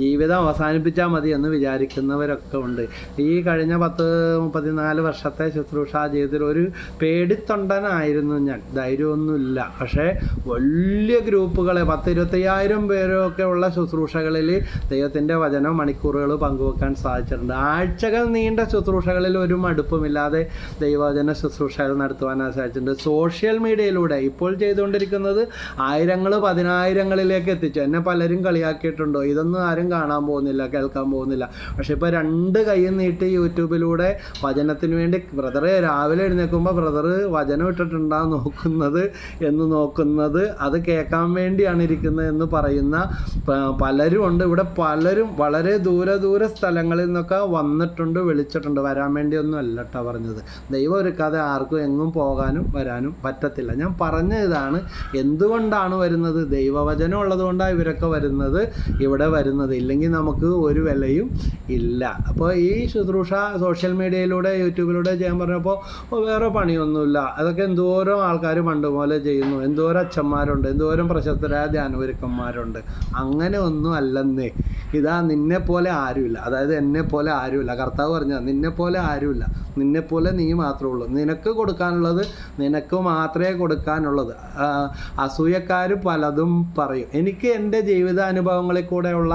ജീവിതം അവസാനിപ്പിച്ചാൽ മതി എന്ന് വിചാരിക്കുന്നവരൊക്കെ ഉണ്ട്. ഈ കഴിഞ്ഞ 34 വർഷത്തെ ശുശ്രൂഷാ ജീവിതത്തിൽ ഒരു പേടിത്തൊണ്ടനായിരുന്നു ഞാൻ. ധൈര്യമൊന്നുമില്ല. പക്ഷേ വലിയ ഗ്രൂപ്പുകളെ 10-25,000 പേരൊക്കെ ഉള്ള ശുശ്രൂഷകളിൽ ദൈവത്തിൻ്റെ വചനം മണിക്കൂറുകൾ പങ്കുവെക്കാൻ സാധിച്ചിട്ടുണ്ട്. ആഴ്ചകൾ നീണ്ട ശുശ്രൂഷകളിൽ ഒരു മടുപ്പുമില്ലാതെ ദൈവവചന ശുശ്രൂഷകൾ നടത്തുവാനാണ് സാധിച്ചിട്ടുണ്ട്. സോഷ്യൽ മീഡിയയിലൂടെ ഇപ്പോൾ ചെയ്തുകൊണ്ടിരിക്കുന്നത് 1000-10,000ങ്ങളിലേക്ക് എത്തിച്ചു. എന്നെ പലരും കളിയാക്കിയിട്ടുണ്ടോ, ഇതൊന്നും ആരും കാണാൻ പോകുന്നില്ല, കേൾക്കാൻ പോകുന്നില്ല. പക്ഷെ ഇപ്പോൾ 2 കൈ നീട്ടി യൂട്യൂബിലൂടെ വചനത്തിന് വേണ്ടി, ബ്രദറെ രാവിലെ എഴുന്നേൽക്കുമ്പോൾ ബ്രദർ വചനം ഇട്ടിട്ടുണ്ടാ നോക്കുന്നത് അത് കേൾക്കാൻ വേണ്ടിയാണ് ഇരിക്കുന്നത് എന്ന് പറയുന്ന പലരും ഉണ്ട്. ഇവിടെ പലരും വളരെ ദൂര സ്ഥലങ്ങളിൽ നിന്നൊക്കെ വന്നിട്ടുണ്ട്, വിളിച്ചിട്ടുണ്ട്. വരാൻ വേണ്ടിയൊന്നും അല്ല കേട്ടോ പറഞ്ഞത്. ദൈവം ഒരുക്കാതെ ആർക്കും എങ്ങും പോകാനും വരാനും പറ്റത്തില്ല. ഞാൻ പറഞ്ഞ ഇതാണ്. എന്തുകൊണ്ടാണ് വരുന്നത്? ദൈവവചനം ഉള്ളതുകൊണ്ടാണ് ഇവരൊക്കെ വരുന്നത്, ഇവിടെ വരുന്നത്. ഇല്ലെങ്കിൽ നമുക്ക് ഒരു വിലയും ഇല്ല. അപ്പോൾ ഈ ശുശ്രൂഷ സോഷ്യൽ മീഡിയയിലൂടെ, യൂട്യൂബിലൂടെ ചെയ്യാൻ പറഞ്ഞപ്പോൾ വേറെ പണിയൊന്നുമില്ല. അതൊക്കെ എന്തോരം ആൾക്കാർ പണ്ടുപോലെ ചെയ്യുന്നു, എന്തോരം അച്ഛന്മാരുണ്ട്, എന്തോരം പ്രശസ്തരായ ധ്യാനഗുരുക്കന്മാരുണ്ട്. അങ്ങനെ ഒന്നും അല്ലെന്നേ. ഇതാ നിന്നെപ്പോലെ ആരുമില്ല, അതായത് എന്നെപ്പോലെ ആരുമില്ല. കർത്താവ് പറഞ്ഞാൽ നിന്നെപ്പോലെ ആരുമില്ല, നിന്നെപ്പോലെ നീ മാത്രമേ ഉള്ളൂ. നിനക്ക് കൊടുക്കാനുള്ളത് നിനക്ക് മാത്രമേ കൊടുക്കാനുള്ളത്. അസൂയക്കാർ പലതും പറയും. എനിക്ക് എൻ്റെ ജീവിതാനുഭവങ്ങളിൽ കൂടെയുള്ള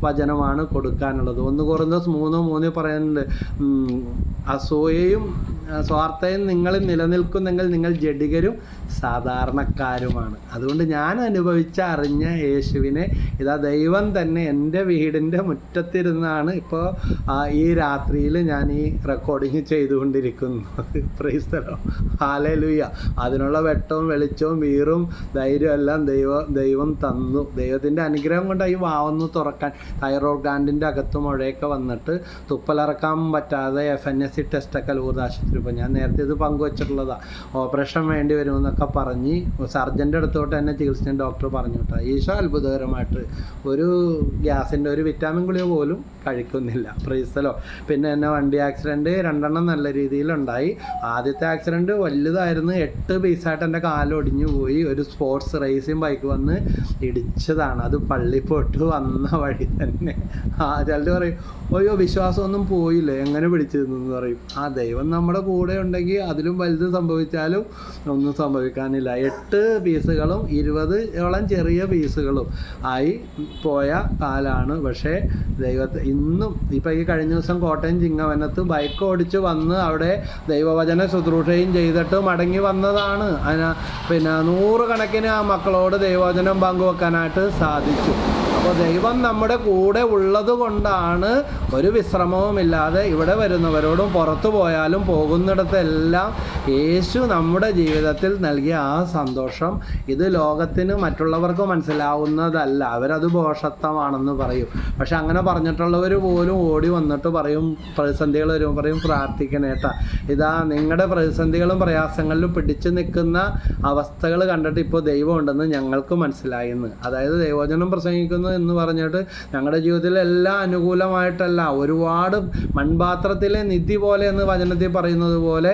വചനമാണ് കൊടുക്കാനുള്ളത്. 1 കൊരിന്ത്യർ 3:3 പറയുന്നുണ്ട്, അസൂയയും സ്വാർത്ഥയും നിങ്ങളിൽ നിലനിൽക്കുന്നെങ്കിൽ നിങ്ങൾ ജഡികരും സാധാരണക്കാരുമാണ്. അതുകൊണ്ട് ഞാൻ അറിഞ്ഞ യേശുവിനെ ഇതാ ദൈവം തന്നെ എൻ്റെ വീടിൻ്റെ മുറ്റത്തിരുന്നാണ് ഇപ്പോൾ ഈ രാത്രിയിൽ ഞാൻ ഈ റെക്കോർഡിങ് ചെയ്തുകൊണ്ടിരിക്കുന്നത്. Price the Lord, hallelujah. അതിനുള്ള വെട്ടവും വെളിച്ചവും വീറും ധൈര്യവും എല്ലാം ദൈവം തന്നു. ദൈവത്തിൻ്റെ അനുഗ്രഹം കൊണ്ട് ഈ വാവൊന്ന് തുറക്കാൻ, തൈറോയ്ഡ് ഗ്ലാൻഡിൻ്റെ അകത്ത് മുഴയൊക്കെ വന്നിട്ട് തുപ്പലിറക്കാൻ പറ്റാതെ FNSC ടെസ്റ്റൊക്കെ ലൂർദാശുപത്രി. ഇപ്പോൾ ഞാൻ നേരത്തെ ഇത് പങ്കുവച്ചിട്ടുള്ളതാണ്. ഓപ്പറേഷൻ വേണ്ടി വരുമെന്നൊക്കെ പറഞ്ഞ് സർജൻ്റെ അടുത്തോട്ട് എന്നെ ചികിത്സിച്ച ഡോക്ടർ പറഞ്ഞു കേട്ടോ. ഈശോ അത്ഭുതകരമായിട്ട് ഒരു ഗ്യാസിൻ്റെ ഒരു വിറ്റാമിൻ ഗുളിക പോലും കഴിക്കുന്നില്ല. Price the Lord. പിന്നെ എന്നെ വണ്ടി ആക്സിഡൻറ്റ് 2 നല്ല രീതിയിലുണ്ടായി. ആദ്യത്തെ ആക്സിഡൻറ്റ് വലുതായിരുന്നു. 8 പീസായിട്ട് എൻ്റെ കാലൊടിഞ്ഞു പോയി. ഒരു സ്പോർട്സ് റേസിംഗ് ബൈക്ക് വന്ന് ഇടിച്ചതാണ്. അത് പള്ളി പോയിട്ട് വന്ന വഴി തന്നെ. ചിലർ പറയും, അയ്യോ വിശ്വാസമൊന്നും പോയില്ലേ, എങ്ങനെ പിടിച്ചിരുന്നു പറയും. ദൈവം നമ്മുടെ കൂടെ ഉണ്ടെങ്കിൽ അതിലും വലുത് സംഭവിച്ചാലും ഒന്നും സംഭവിക്കാനില്ല. 8 പീസുകളും 20ഓളം ചെറിയ പീസുകളും ആയി പോയ കാലാണ്. പക്ഷേ ഇന്നും ഇപ്പോൾ ഈ കഴിഞ്ഞ ദിവസം കോട്ടയം ചിങ്ങവനത്ത് ബൈക്ക് ഓടിച്ച് വന്ന് അവിടെ ദൈവവചന ശുശ്രൂഷയും ചെയ്തിട്ട് മടങ്ങി വന്നതാണ്. പിന്നെ 100 കണക്കിന് ആ മക്കളോട് ദൈവവചനം പങ്കുവെക്കാനായിട്ട് സാധിച്ചു. അപ്പോൾ ദൈവം നമ്മുടെ കൂടെ ഉള്ളത് കൊണ്ടാണ് ഒരു വിശ്രമവുമില്ലാതെ ഇവിടെ വരുന്നവരോടും പുറത്തു പോയാലും പോകുന്നിടത്തെല്ലാം യേശു നമ്മുടെ ജീവിതത്തിൽ നൽകിയ ആ സന്തോഷം ഇത് ലോകത്തിന് മറ്റുള്ളവർക്ക് മനസ്സിലാവുന്നതല്ല. അവരത് ഭോഷത്വമാണെന്ന് പറയും. പക്ഷെ അങ്ങനെ പറഞ്ഞിട്ടുള്ളവർ പോലും ഓടി വന്നിട്ട് പറയും, പ്രതിസന്ധികൾ വരുമ്പോൾ പറയും പ്രാർത്ഥിക്കണേട്ടാ, ഇതാ നിങ്ങളുടെ പ്രതിസന്ധികളും പ്രയാസങ്ങളിലും പിടിച്ചു നിൽക്കുന്ന അവസ്ഥകൾ കണ്ടിട്ട് ഇപ്പോൾ ദൈവം ഉണ്ടെന്ന് ഞങ്ങൾക്ക് മനസ്സിലായെന്ന്. അതായത് ദൈവവചനം പ്രസംഗിക്കുന്നു എന്ന് പറഞ്ഞിട്ട് ഞങ്ങളുടെ ജീവിതത്തിൽ എല്ലാം അനുകൂലമായിട്ടല്ല, ഒരുപാട് മൺപാത്രത്തിലെ നിധി പോലെ എന്ന് വചനത്തിൽ പറയുന്നത് പോലെ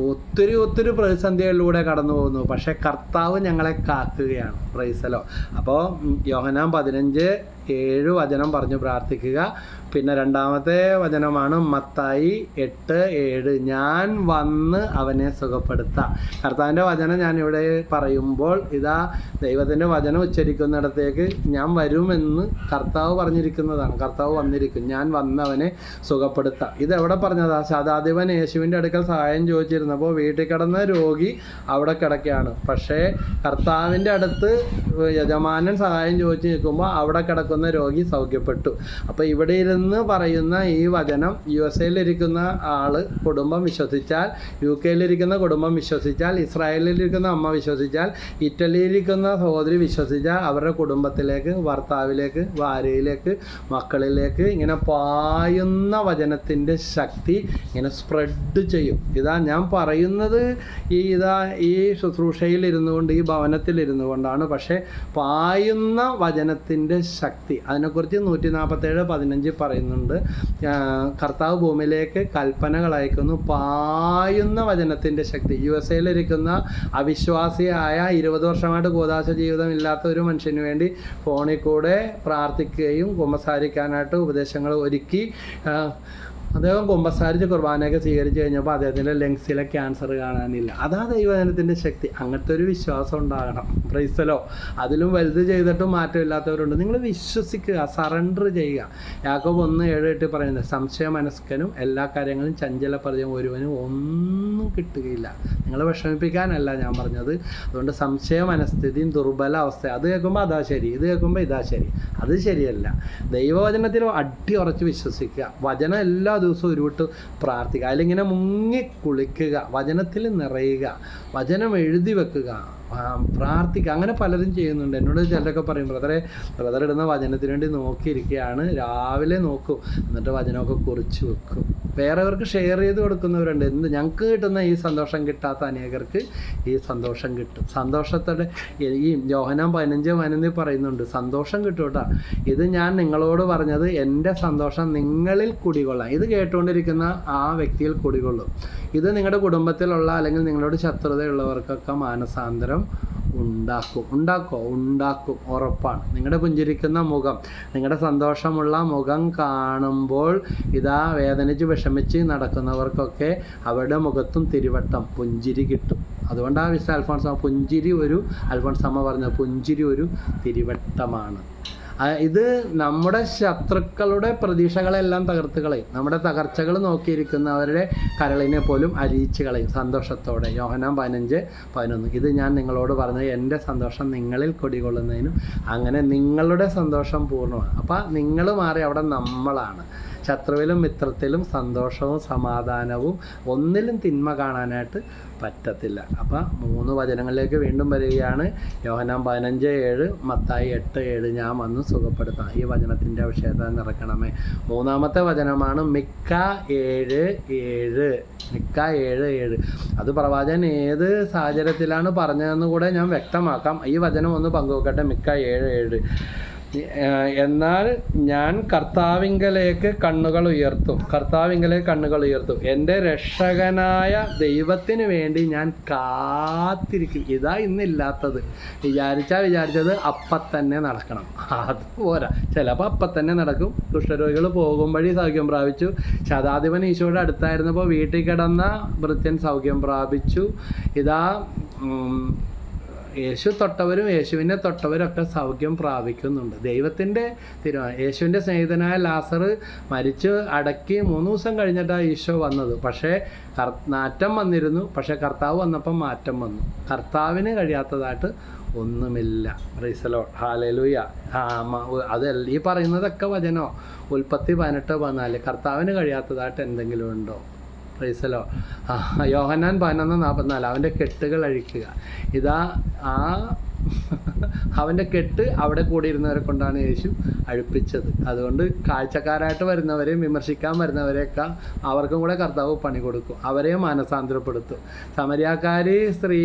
ഒത്തിരി പ്രതിസന്ധികളിലൂടെ കടന്നു പോകുന്നു. പക്ഷേ കർത്താവ് ഞങ്ങളെ കാക്കുകയാണ്. Price the Lord. അപ്പോൾ യോഹന്നാൻ 15 7 വചനം പറഞ്ഞു പ്രാർത്ഥിക്കുക. പിന്നെ രണ്ടാമത്തെ വചനമാണ് മത്തായി 8:7, ഞാൻ വന്ന് അവനെ സുഖപ്പെടുത്താം. കർത്താവിൻ്റെ വചനം ഞാനിവിടെ പറയുമ്പോൾ ഇതാ ദൈവത്തിൻ്റെ വചനം ഉച്ചരിക്കുന്നിടത്തേക്ക് ഞാൻ വരുമെന്ന് കർത്താവ് പറഞ്ഞിരിക്കുന്നതാണ്. കർത്താവ് വന്നിരിക്കും, ഞാൻ വന്നവനെ സുഖപ്പെടുത്താം. ഇതെവിടെ പറഞ്ഞതാ? ശതാധിപൻ യേശുവിൻ്റെ അടുക്കൽ സഹായം ചോദിച്ചിരുന്നപ്പോൾ വീട്ടിൽ കിടന്ന രോഗി അവിടെ കിടക്കുകയാണ്. പക്ഷേ കർത്താവിൻ്റെ അടുത്ത് യജമാനൻ സഹായം ചോദിച്ച് നിൽക്കുമ്പോൾ അവിടെ കിടക്കുന്ന രോഗി സൗഖ്യപ്പെട്ടു. അപ്പോൾ ഇവിടെ ഇരുന്ന് പറയുന്ന ഈ വചനം USA-ലിരിക്കുന്ന ആള് കുടുംബം വിശ്വസിച്ചാൽ, UK-ലിരിക്കുന്ന കുടുംബം വിശ്വസിച്ചാൽ, ഇസ്രായേലിലിരിക്കുന്ന അമ്മ വിശ്വസിച്ചാൽ, ഇറ്റലിയിലിരിക്കുന്ന സഹോദരി വിശ്വസിച്ചാൽ അവരുടെ കുടുംബത്തിലേക്ക്, ഭർത്താവിലേക്ക്, ഭാര്യയിലേക്ക്, മക്കളിലേക്ക് ഇങ്ങനെ പായുന്ന വചനത്തിൻ്റെ ശക്തി ഇങ്ങനെ സ്പ്രെഡ് ചെയ്യും. ഇതാ ഞാൻ പറയുന്നത് ഈ ശുശ്രൂഷയിൽ ഇരുന്നു കൊണ്ട്, ഈ ഭവനത്തിലിരുന്നു കൊണ്ടാണ്. പക്ഷേ പായുന്ന വചനത്തിൻ്റെ ശക്തി, അതിനെക്കുറിച്ച് 147:15 പറയുന്നുണ്ട്. കർത്താവ് ഭൂമിയിലേക്ക് കൽപ്പനകൾ അയക്കുന്നു. പായുന്ന വചനത്തിൻ്റെ ശക്തി. USA-ലിരിക്കുന്ന അവിശ്വാസിയായ 20 വർഷമായിട്ട് കൂദാശ ജീവിതം ഇല്ലാത്ത ഒരു മനുഷ്യന് വേണ്ടി ഫോണിൽ കൂടെ പ്രാർത്ഥിക്കുകയും കുമ്പസാരിക്കാനായിട്ട് ഉപദേശങ്ങൾ ഒരുക്കി അദ്ദേഹം കുമ്പസാരിച്ച് കുർബാനയൊക്കെ സ്വീകരിച്ച് കഴിഞ്ഞപ്പോൾ അദ്ദേഹത്തിൻ്റെ ലങ്സിലെ ക്യാൻസർ കാണാനില്ല. അതാ ദൈവജനത്തിൻ്റെ ശക്തി. അങ്ങനത്തെ ഒരു വിശ്വാസം ഉണ്ടാകണം. പ്രൈസലോ. അതിലും വലുത് ചെയ്തിട്ടും മാറ്റമില്ലാത്തവരുണ്ട്. നിങ്ങൾ വിശ്വസിക്കുക, സറണ്ടർ ചെയ്യുക. യാക്കോബ് 1:7-8 പറയുന്നത്, സംശയ മനസ്കനും എല്ലാ കാര്യങ്ങളും ചഞ്ചലപ്രതിയും ഒരുവനും ഒന്നും കിട്ടുകയില്ല. നിങ്ങൾ വിഷമിപ്പിക്കാനല്ല ഞാൻ പറഞ്ഞത്. അതുകൊണ്ട് സംശയ മനസ്ഥിതിയും ദുർബല അവസ്ഥ, അത് കേൾക്കുമ്പോൾ അതാ ശരി, ഇത് കേൾക്കുമ്പോൾ ഇതാ ശരി, അത് ശരിയല്ല. ദൈവവചനത്തിൽ അടി ഉറച്ച് വിശ്വസിക്കുക. വചനം എല്ലാ ദിവസവും ഉരുവിട്ട് പ്രാർത്ഥിക്കുക. അതിലിങ്ങനെ മുങ്ങി കുളിക്കുക, വചനത്തിൽ നിറയുക, വചനം എഴുതി വെക്കുക, പ്രാർത്ഥിക്കുക. അങ്ങനെ പലരും ചെയ്യുന്നുണ്ട്. എന്നോട് ചിലരൊക്കെ പറയും, ബ്രദർ ഇടുന്ന വചനത്തിന് വേണ്ടി നോക്കിയിരിക്കുകയാണ്, രാവിലെ നോക്കും, എന്നിട്ട് വചനമൊക്കെ കുറിച്ച് വെക്കും. വേറെവർക്ക് ഷെയർ ചെയ്ത് കൊടുക്കുന്നവരുണ്ട്. ഞങ്ങൾക്ക് കിട്ടുന്ന ഈ സന്തോഷം കിട്ടാത്ത അനേകർക്ക് ഈ സന്തോഷം കിട്ടും. സന്തോഷത്തോടെ ഈ യോഹന്നാൻ 15:15 പറയുന്നുണ്ട്, സന്തോഷം കിട്ടും കേട്ടോ. ഇത് ഞാൻ നിങ്ങളോട് പറഞ്ഞത് എൻ്റെ സന്തോഷം നിങ്ങളിൽ കുടികൊള്ളാം. ഇത് കേട്ടുകൊണ്ടിരിക്കുന്ന ആ വ്യക്തിയിൽ കുടികൊള്ളും. ഇത് നിങ്ങളുടെ കുടുംബത്തിലുള്ള അല്ലെങ്കിൽ നിങ്ങളോട് ശത്രുതയുള്ളവർക്കൊക്കെ മാനസാന്തരം ഉണ്ടാക്കും, ഉറപ്പാണ്. നിങ്ങളുടെ പുഞ്ചിരിക്കുന്ന മുഖം, നിങ്ങളുടെ സന്തോഷമുള്ള മുഖം കാണുമ്പോൾ ഇതാ വേദനിച്ച് വിഷമിച്ച് നടക്കുന്നവർക്കൊക്കെ അവരുടെ മുഖത്തും തിരുവട്ടം, പുഞ്ചിരി കിട്ടും. അതുകൊണ്ടാണ് വിശുദ്ധ അൽഫോൻസാമ്മ അൽഫോൻസാമ്മ പറഞ്ഞത്, പുഞ്ചിരി ഒരു തിരുവട്ടമാണ്. ഇത് നമ്മുടെ ശത്രുക്കളുടെ പ്രതീക്ഷകളെല്ലാം തകർത്ത് കളയും. നമ്മുടെ തകർച്ചകൾ നോക്കിയിരിക്കുന്നവരുടെ കരളിനെ പോലും അലിയിച്ച് കളയും സന്തോഷത്തോടെ. യോഹന്നാൻ 15:11. ഇത് ഞാൻ നിങ്ങളോട് പറഞ്ഞത് എൻ്റെ സന്തോഷം നിങ്ങളിൽ കുടികൊള്ളുന്നതിനും അങ്ങനെ നിങ്ങളുടെ സന്തോഷം പൂർണ്ണമാണ്. അപ്പം നിങ്ങൾ മാറി അവിടെ നമ്മളാണ്. ശത്രുവിലും മിത്രത്തിലും സന്തോഷവും സമാധാനവും ഒന്നിലും തിന്മ കാണാനായിട്ട് പറ്റത്തില്ല. അപ്പം 3 വചനങ്ങളിലേക്ക് വീണ്ടും വരികയാണ്. യോഹന്നാൻ 15:7, മത്തായി 8:7, ഞാൻ വന്ന് സുഖപ്പെടുത്താം. ഈ വചനത്തിൻ്റെ അഭിഷേകത നിറക്കണമേ. 3-ാമത്തെ വചനമാണ് മിക്ക 7:7. അത് പ്രവാചകൻ ഏത് സാഹചര്യത്തിലാണ് പറഞ്ഞതെന്ന് കൂടെ ഞാൻ വ്യക്തമാക്കാം. ഈ വചനം ഒന്ന് പങ്കുവെക്കട്ടെ. മിക്ക 7:7. എന്നാൽ ഞാൻ കർത്താവിങ്കലേക്ക് കണ്ണുകൾ ഉയർത്തും, എൻ്റെ രക്ഷകനായ ദൈവത്തിന് വേണ്ടി ഞാൻ കാത്തിരിക്കും. ഇതാ ഇന്നില്ലാത്തത്. വിചാരിച്ചത് അപ്പം തന്നെ നടക്കണം. അത് പോരാ, ചിലപ്പോൾ അപ്പം തന്നെ നടക്കും. കുഷ്ഠരോഗികൾ പോകും വഴി സൗഖ്യം പ്രാപിച്ചു. ശതാധിപൻ ഈശോയുടെ അടുത്തായിരുന്നപ്പോൾ വീട്ടിൽ കിടന്ന ഭൃത്യൻ സൗഖ്യം പ്രാപിച്ചു. ഇതാ യേശു തൊട്ടവരും യേശുവിനെ തൊട്ടവരൊക്കെ സൗഖ്യം പ്രാപിക്കുന്നുണ്ട്. ദൈവത്തിൻ്റെ തീരുമാനം. യേശുവിൻ്റെ സ്നേഹിതനായ ലാസർ മരിച്ച് അടക്കി 3 ദിവസം കഴിഞ്ഞിട്ടാണ് ഈശോ വന്നത്. പക്ഷേ നാറ്റം വന്നിരുന്നു. പക്ഷേ കർത്താവ് വന്നപ്പം മാറ്റം വന്നു. കർത്താവിന് കഴിയാത്തതായിട്ട് ഒന്നുമില്ല. Price the Lord. ഹല്ലേലൂയ. അത് ഈ പറയുന്നതൊക്കെ വചനോ. ഉൽപ്പത്തി 18:14. കർത്താവിന് കഴിയാത്തതായിട്ട് എന്തെങ്കിലും ഉണ്ടോ? Praise the lord. യോഹന്നാൻ 11:44. അവൻ്റെ കെട്ടുകൾ അഴിക്കുക. ഇതാ അവൻ്റെ കെട്ട് അവിടെ കൂടിയിരുന്നവരെ കൊണ്ടാണ് യേശു അഴിപ്പിച്ചത്. അതുകൊണ്ട് കാഴ്ചക്കാരായിട്ട് വരുന്നവരെയും വിമർശിക്കാൻ വരുന്നവരെയൊക്കെ അവർക്കും കൂടെ കർത്താവ് പണി കൊടുക്കും. അവരെയും മാനസാന്തരപ്പെടുത്തും. സമരിയാക്കാരി സ്ത്രീ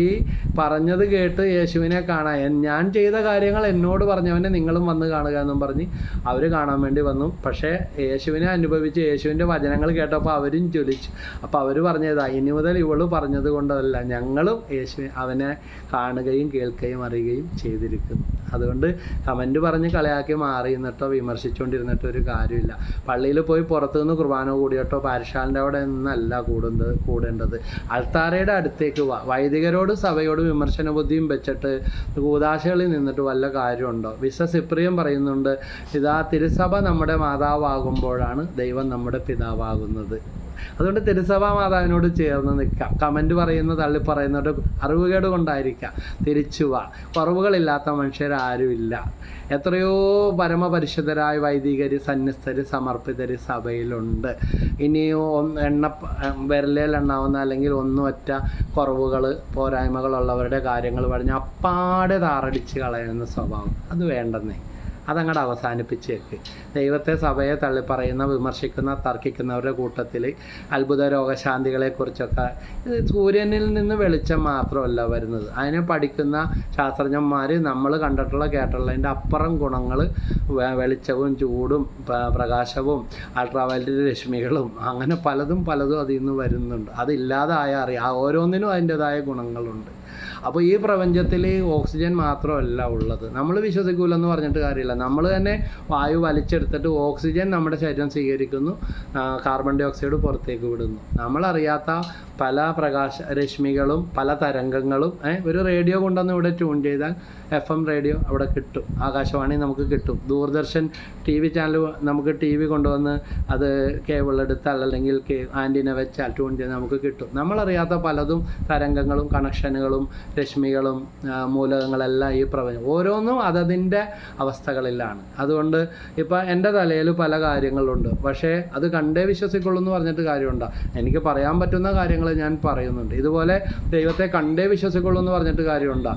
പറഞ്ഞത് കേട്ട് യേശുവിനെ കാണാൻ, ഞാൻ ചെയ്ത കാര്യങ്ങൾ എന്നോട് പറഞ്ഞവനെ നിങ്ങളും വന്ന് കാണുക എന്നും പറഞ്ഞ് അവർ കാണാൻ വേണ്ടി വന്നു. പക്ഷേ യേശുവിനെ അനുഭവിച്ച് യേശുവിൻ്റെ വചനങ്ങൾ കേട്ടപ്പോൾ അവരും ജ്വലിച്ചു. അപ്പോൾ അവർ പറഞ്ഞതാ, ഇനി മുതൽ ഇവള് പറഞ്ഞത് കൊണ്ടല്ല, ഞങ്ങളും അവനെ കാണുകയും കേൾക്കുകയും അറിയുകയും ചെയ്തിരിക്കുന്നു. അതുകൊണ്ട് കമൻറ്റ് പറഞ്ഞ് കളിയാക്കി മാറി നിന്നിട്ടോ വിമർശിച്ചുകൊണ്ടിരുന്നിട്ടോ ഒരു കാര്യമില്ല. പള്ളിയിൽ പോയി പുറത്തുനിന്ന് കുർബാന കൂടിയിട്ടോ പാരിശാലിൻ്റെ അവിടെ നിന്നല്ല കൂടേണ്ടത്. അൾത്താരയുടെ അടുത്തേക്ക് വൈദികരോട് സഭയോട് വിമർശന ബുദ്ധിയും വെച്ചിട്ട് കൂദാശകളിൽ നിന്നിട്ട് വല്ല കാര്യമുണ്ടോ? സിപ്രിയൻ പറയുന്നുണ്ട്, ഇതാ തിരുസഭ നമ്മുടെ മാതാവാകുമ്പോഴാണ് ദൈവം നമ്മുടെ പിതാവാകുന്നത്. അതുകൊണ്ട് തിരുസഭാ മാതാവിനോട് ചേർന്ന് നിൽക്കാം. കമൻറ്റ് പറയുന്ന തള്ളി പറയുന്നവരുടെ അറിവുകേട് കൊണ്ടായിരിക്കാം. തിരിച്ചു വാ. കുറവുകളില്ലാത്ത മനുഷ്യരാരുമില്ല. എത്രയോ പരമപരിശുദ്ധരായ വൈദികർ, സന്യസ്തർ, സമർപ്പിതർ സഭയിലുണ്ട്. ഇനിയും വിരലിൽ എണ്ണാവുന്ന അല്ലെങ്കിൽ ഒറ്റ കുറവുകൾ പോരായ്മകളുള്ളവരുടെ കാര്യങ്ങൾ പറഞ്ഞ് അപ്പാടെ താറടിച്ച് കളയുന്ന സ്വഭാവം അത് വേണ്ടെന്നേ. അതങ്ങോട്ട് അവസാനിപ്പിച്ചേക്ക്. ദൈവത്തെ, സഭയെ തള്ളിപ്പറയുന്ന, വിമർശിക്കുന്ന, തർക്കിക്കുന്നവരുടെ കൂട്ടത്തിൽ അത്ഭുത രോഗശാന്തികളെക്കുറിച്ചൊക്കെ സൂര്യനിൽ നിന്ന് വെളിച്ചം മാത്രമല്ല വരുന്നത്. അതിനെ പഠിക്കുന്ന ശാസ്ത്രജ്ഞന്മാർ നമ്മൾ കണ്ടിട്ടുള്ള കേട്ടുള്ളതിൻ്റെ അപ്പുറം ഗുണങ്ങൾ, വെളിച്ചവും ചൂടും പ്രകാശവും അൾട്രാവയലറ്റ് രശ്മികളും അങ്ങനെ പലതും അതിൽ നിന്ന് വരുന്നുണ്ട്. അതില്ലാതായ അറിയാം. ഓരോന്നിനും അതിൻ്റെതായ ഗുണങ്ങളുണ്ട്. അപ്പോൾ ഈ പ്രപഞ്ചത്തിൽ ഓക്സിജൻ മാത്രമല്ല ഉള്ളത്. നമ്മൾ വിശ്വസിക്കൂലെന്ന് പറഞ്ഞിട്ട് കാര്യമില്ല. നമ്മൾ തന്നെ വായു വലിച്ചെടുത്തിട്ട് ഓക്സിജൻ നമ്മുടെ ശരീരം സ്വീകരിക്കുന്നു, കാർബൺ ഡൈ ഓക്സൈഡ് പുറത്തേക്ക് വിടുന്നു. നമ്മളറിയാത്ത പല പ്രകാശ രശ്മികളും പല തരംഗങ്ങളും ഒരു റേഡിയോ കൊണ്ടുവന്ന് ഇവിടെ ട്യൂൺ ചെയ്താൽ FM റേഡിയോ അവിടെ കിട്ടും. ആകാശവാണി നമുക്ക് കിട്ടും. ദൂരദർശൻ TV ചാനൽ നമുക്ക് TV കൊണ്ടുവന്ന് അത് കേബിൾ എടുത്താൽ അല്ലെങ്കിൽ ആൻറ്റിന വെച്ചാൽ ട്യൂൺ ചെയ്താൽ നമുക്ക് കിട്ടും. നമ്മളറിയാത്ത പലതും തരംഗങ്ങളും കണക്ഷനുകളും രശ്മികളും മൂലകങ്ങളെല്ലാം ഈ പ്രപഞ്ചം ഓരോന്നും അതതിൻ്റെ അവസ്ഥകളിലാണ്. അതുകൊണ്ട് ഇപ്പോൾ എൻ്റെ തലയിൽ പല കാര്യങ്ങളുണ്ട്. പക്ഷേ അത് കണ്ടേ വിശ്വസിക്കുള്ളൂ എന്ന് പറഞ്ഞിട്ട് കാര്യമുണ്ടോ? എനിക്ക് പറയാൻ പറ്റുന്ന കാര്യങ്ങൾ ഞാൻ പറയുന്നുണ്ട്. ഇതുപോലെ ദൈവത്തെ കണ്ടേ വിശ്വസിക്കുള്ളൂ എന്ന് പറഞ്ഞിട്ട് കാര്യമുണ്ടോ?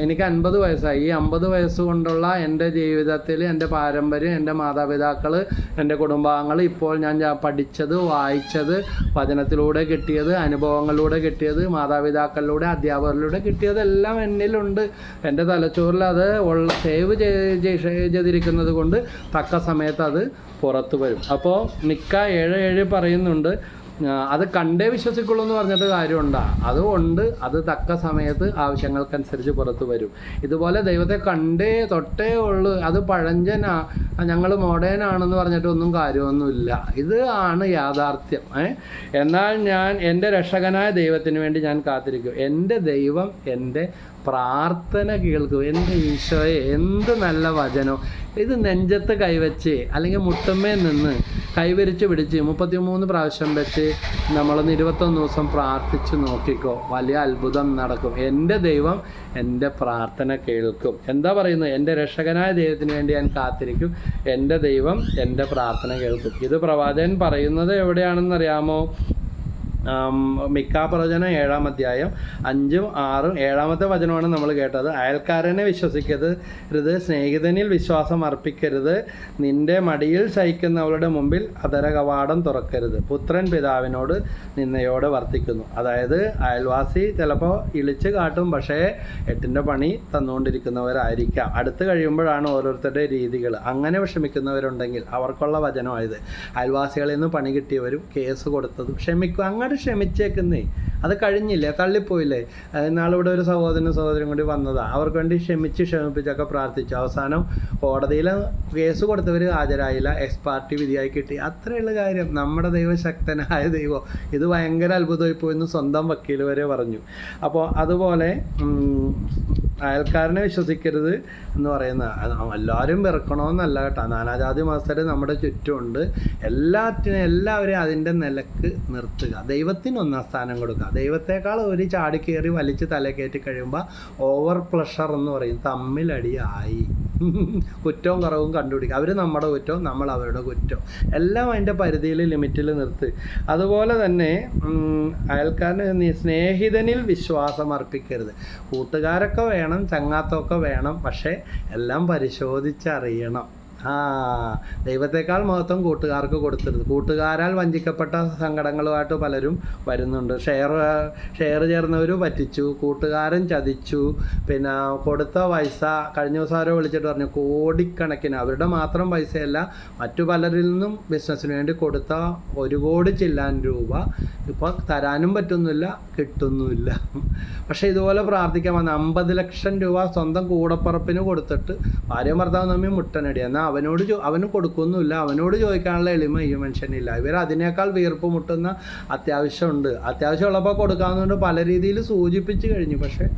എനിക്ക് 50 വയസ്സായി. ഈ 50 വയസ്സ് കൊണ്ടുള്ള എൻ്റെ ജീവിതത്തിൽ എൻ്റെ പാരമ്പര്യം, എൻ്റെ മാതാപിതാക്കൾ, എൻ്റെ കുടുംബാംഗങ്ങൾ, ഇപ്പോൾ ഞാൻ പഠിച്ചത്, വായിച്ചത്, വചനത്തിലൂടെ കിട്ടിയത്, അനുഭവങ്ങളിലൂടെ കിട്ടിയത്, മാതാപിതാക്കളിലൂടെ, അധ്യാപകരിലൂടെ കിട്ടിയതെല്ലാം എന്നിലുണ്ട്. എൻ്റെ തലച്ചോറിൽ അത് സേവ് ചെയ്തിരിക്കുന്നത് കൊണ്ട് തക്ക സമയത്ത് അത് പുറത്തു വരും. അപ്പോൾ മിക്ക 7:7 പറയുന്നുണ്ട്, അത് കണ്ടേ വിശ്വസിക്കുള്ളൂ എന്ന് പറഞ്ഞിട്ട് കാര്യമുണ്ടോ? അതുകൊണ്ട് അത് തക്ക സമയത്ത് ആവശ്യങ്ങൾക്കനുസരിച്ച് പുറത്തു വരും. ഇതുപോലെ ദൈവത്തെ കണ്ടേ തൊട്ടേ ഉള്ളൂ, അത് പഴഞ്ചനാ, ഞങ്ങൾ മോഡേൺ ആണെന്ന് പറഞ്ഞിട്ടൊന്നും കാര്യമൊന്നുമില്ല. ഇത് ആണ് യാഥാർത്ഥ്യം. എന്നാൽ ഞാൻ എൻ്റെ രക്ഷകനായ ദൈവത്തിന് വേണ്ടി ഞാൻ കാത്തിരിക്കും. എൻ്റെ ദൈവം എൻ്റെ പ്രാർത്ഥന കേൾക്കും. എൻ്റെ ഈശോയെ, എന്ത് നല്ല വചനം! ഇത് നെഞ്ചത്ത് കൈവച്ച് അല്ലെങ്കിൽ മുട്ടമ്മേ നിന്ന് കൈവരിച്ച് പിടിച്ച് 33 പ്രാവശ്യം വെച്ച് നമ്മളൊന്ന് 21 ദിവസം പ്രാർത്ഥിച്ച് നോക്കിക്കോ, വലിയ അത്ഭുതം നടക്കും. എൻ്റെ ദൈവം എൻ്റെ പ്രാർത്ഥന കേൾക്കും. എന്താ പറയുന്നത്? എൻ്റെ രക്ഷകനായ ദൈവത്തിന് വേണ്ടി ഞാൻ കാത്തിരിക്കും. എൻ്റെ ദൈവം എൻ്റെ പ്രാർത്ഥന കേൾക്കും. ഇത് പ്രവാചകൻ പറയുന്നത് എവിടെയാണെന്നറിയാമോ? മിക്കാ പ്രവചനം 7-ാം അധ്യായം 5, 6, 7-ാമത്തെ വചനമാണ് നമ്മൾ കേട്ടത്. അയൽക്കാരനെ വിശ്വസിക്കരുത്, സ്നേഹിതനിൽ വിശ്വാസം അർപ്പിക്കരുത്, നിന്റെ മടിയിൽ ശയിക്കുന്നവളുടെ മുമ്പിൽ അധര കവാടം തുറക്കരുത്, പുത്രൻ പിതാവിനോട് നിന്നയോടെ വർത്തിക്കുന്നു. അതായത് അയൽവാസി ചിലപ്പോൾ ഇളിച്ച് കാട്ടും, പക്ഷേ 8ൻ്റെ പണി തന്നുകൊണ്ടിരിക്കുന്നവരായിരിക്കാം. അടുത്ത് കഴിയുമ്പോഴാണ് ഓരോരുത്തരുടെ രീതികൾ. അങ്ങനെ വിഷമിക്കുന്നവരുണ്ടെങ്കിൽ അവർക്കുള്ള വചനമായത്. അയൽവാസികളിൽ നിന്ന് പണി കിട്ടിയവരും കേസ് കൊടുത്തതും ക്ഷമിക്കും. അങ്ങോട്ട് ക്ഷമിച്ചേക്കുന്നേ, അത് കഴിഞ്ഞില്ലേ, തള്ളിപ്പോയില്ലേ. നാളിവിടെ ഒരു സഹോദരനും കൂടി വന്നതാണ്. അവർക്ക് വേണ്ടി ക്ഷമിപ്പിച്ചൊക്കെ പ്രാർത്ഥിച്ചു. അവസാനം കോടതിയിൽ കേസ് കൊടുത്തവർ ഹാജരായില്ല, എക്സ് പാർട്ടി വിധിയായി കിട്ടി. അത്രയുള്ള കാര്യം. നമ്മുടെ ദൈവം ശക്തനായ ദൈവം. ഇത് ഭയങ്കര അത്ഭുതമായി പോയെന്ന് സ്വന്തം വക്കീൽ വരെ പറഞ്ഞു. അപ്പോൾ അതുപോലെ അയൽക്കാരനെ വിശ്വസിക്കരുത് എന്ന് പറയുന്ന എല്ലാവരും വെറുക്കണമെന്നല്ല കേട്ടോ. നാനാജാതി മതസ്ഥർ നമ്മുടെ ചുറ്റുമുണ്ട്. എല്ലാവരെയും അതിൻ്റെ നിലക്ക് നിർത്തുക. ദൈവത്തിന് 1ാം സ്ഥാനം കൊടുക്കുക. ദൈവത്തെക്കാൾ ഒരു ചാടിക്കയറി വലിച്ച് തലക്കയറ്റി കഴിയുമ്പോൾ ഓവർ പ്ലഷർ എന്ന് പറയും, തമ്മിലടിയായി. കുറ്റവും കുറവും കണ്ടുപിടിക്കുക. അവർ നമ്മുടെ കുറ്റവും നമ്മൾ അവരുടെ കുറ്റവും എല്ലാം അതിൻ്റെ പരിധിയിൽ, ലിമിറ്റിൽ നിർത്ത്. അതുപോലെ തന്നെ അയൽക്കാരന് സ്നേഹിതനിൽ വിശ്വാസം അർപ്പിക്കരുത്. കൂട്ടുകാരൊക്കെ വേണം, ചങ്ങാത്തമൊക്കെ വേണം, പക്ഷേ എല്ലാം പരിശോധിച്ചറിയണം. ദൈവത്തെക്കാൾ മഹത്വം കൂട്ടുകാർക്ക് കൊടുത്തരുത്. കൂട്ടുകാരാൽ വഞ്ചിക്കപ്പെട്ട സങ്കടങ്ങളുമായിട്ട് പലരും വരുന്നുണ്ട്. ഷെയർ ചേർന്നവർ പറ്റിച്ചു, കൂട്ടുകാരൻ ചതിച്ചു, പിന്നെ കൊടുത്ത പൈസ കഴിഞ്ഞ ദിവസം ആരോ വിളിച്ചിട്ട് പറഞ്ഞു കോടിക്കണക്കിന്, അവരുടെ മാത്രം പൈസയല്ല, മറ്റു പലരിൽ നിന്നും ബിസിനസ്സിന് വേണ്ടി കൊടുത്ത 1 കോടി ചില്ലാൻ രൂപ ഇപ്പോൾ തരാനും പറ്റുന്നില്ല, കിട്ടുന്നുമില്ല. പക്ഷേ ഇതുപോലെ പ്രാർത്ഥിക്കാൻ വന്ന 50 ലക്ഷം രൂപ സ്വന്തം കൂടപ്പറപ്പിന് കൊടുത്തിട്ട് ഭാര്യയും ഭർത്താവും തമ്മിൽ മുട്ടനടി. എന്നാൽ അവന് കൊടുക്കുന്നുമില്ല, അവനോട് ചോദിക്കാനുള്ള എളിമ ഈ മനുഷ്യനില്ല. ഇവർ അതിനേക്കാൾ വീർപ്പ് മുട്ടുന്ന അത്യാവശ്യമുണ്ട്. അത്യാവശ്യമുള്ളപ്പോൾ കൊടുക്കാമെന്നുകൊണ്ട് പല രീതിയിൽ സൂചിപ്പിച്ച് കഴിഞ്ഞു. പക്ഷേ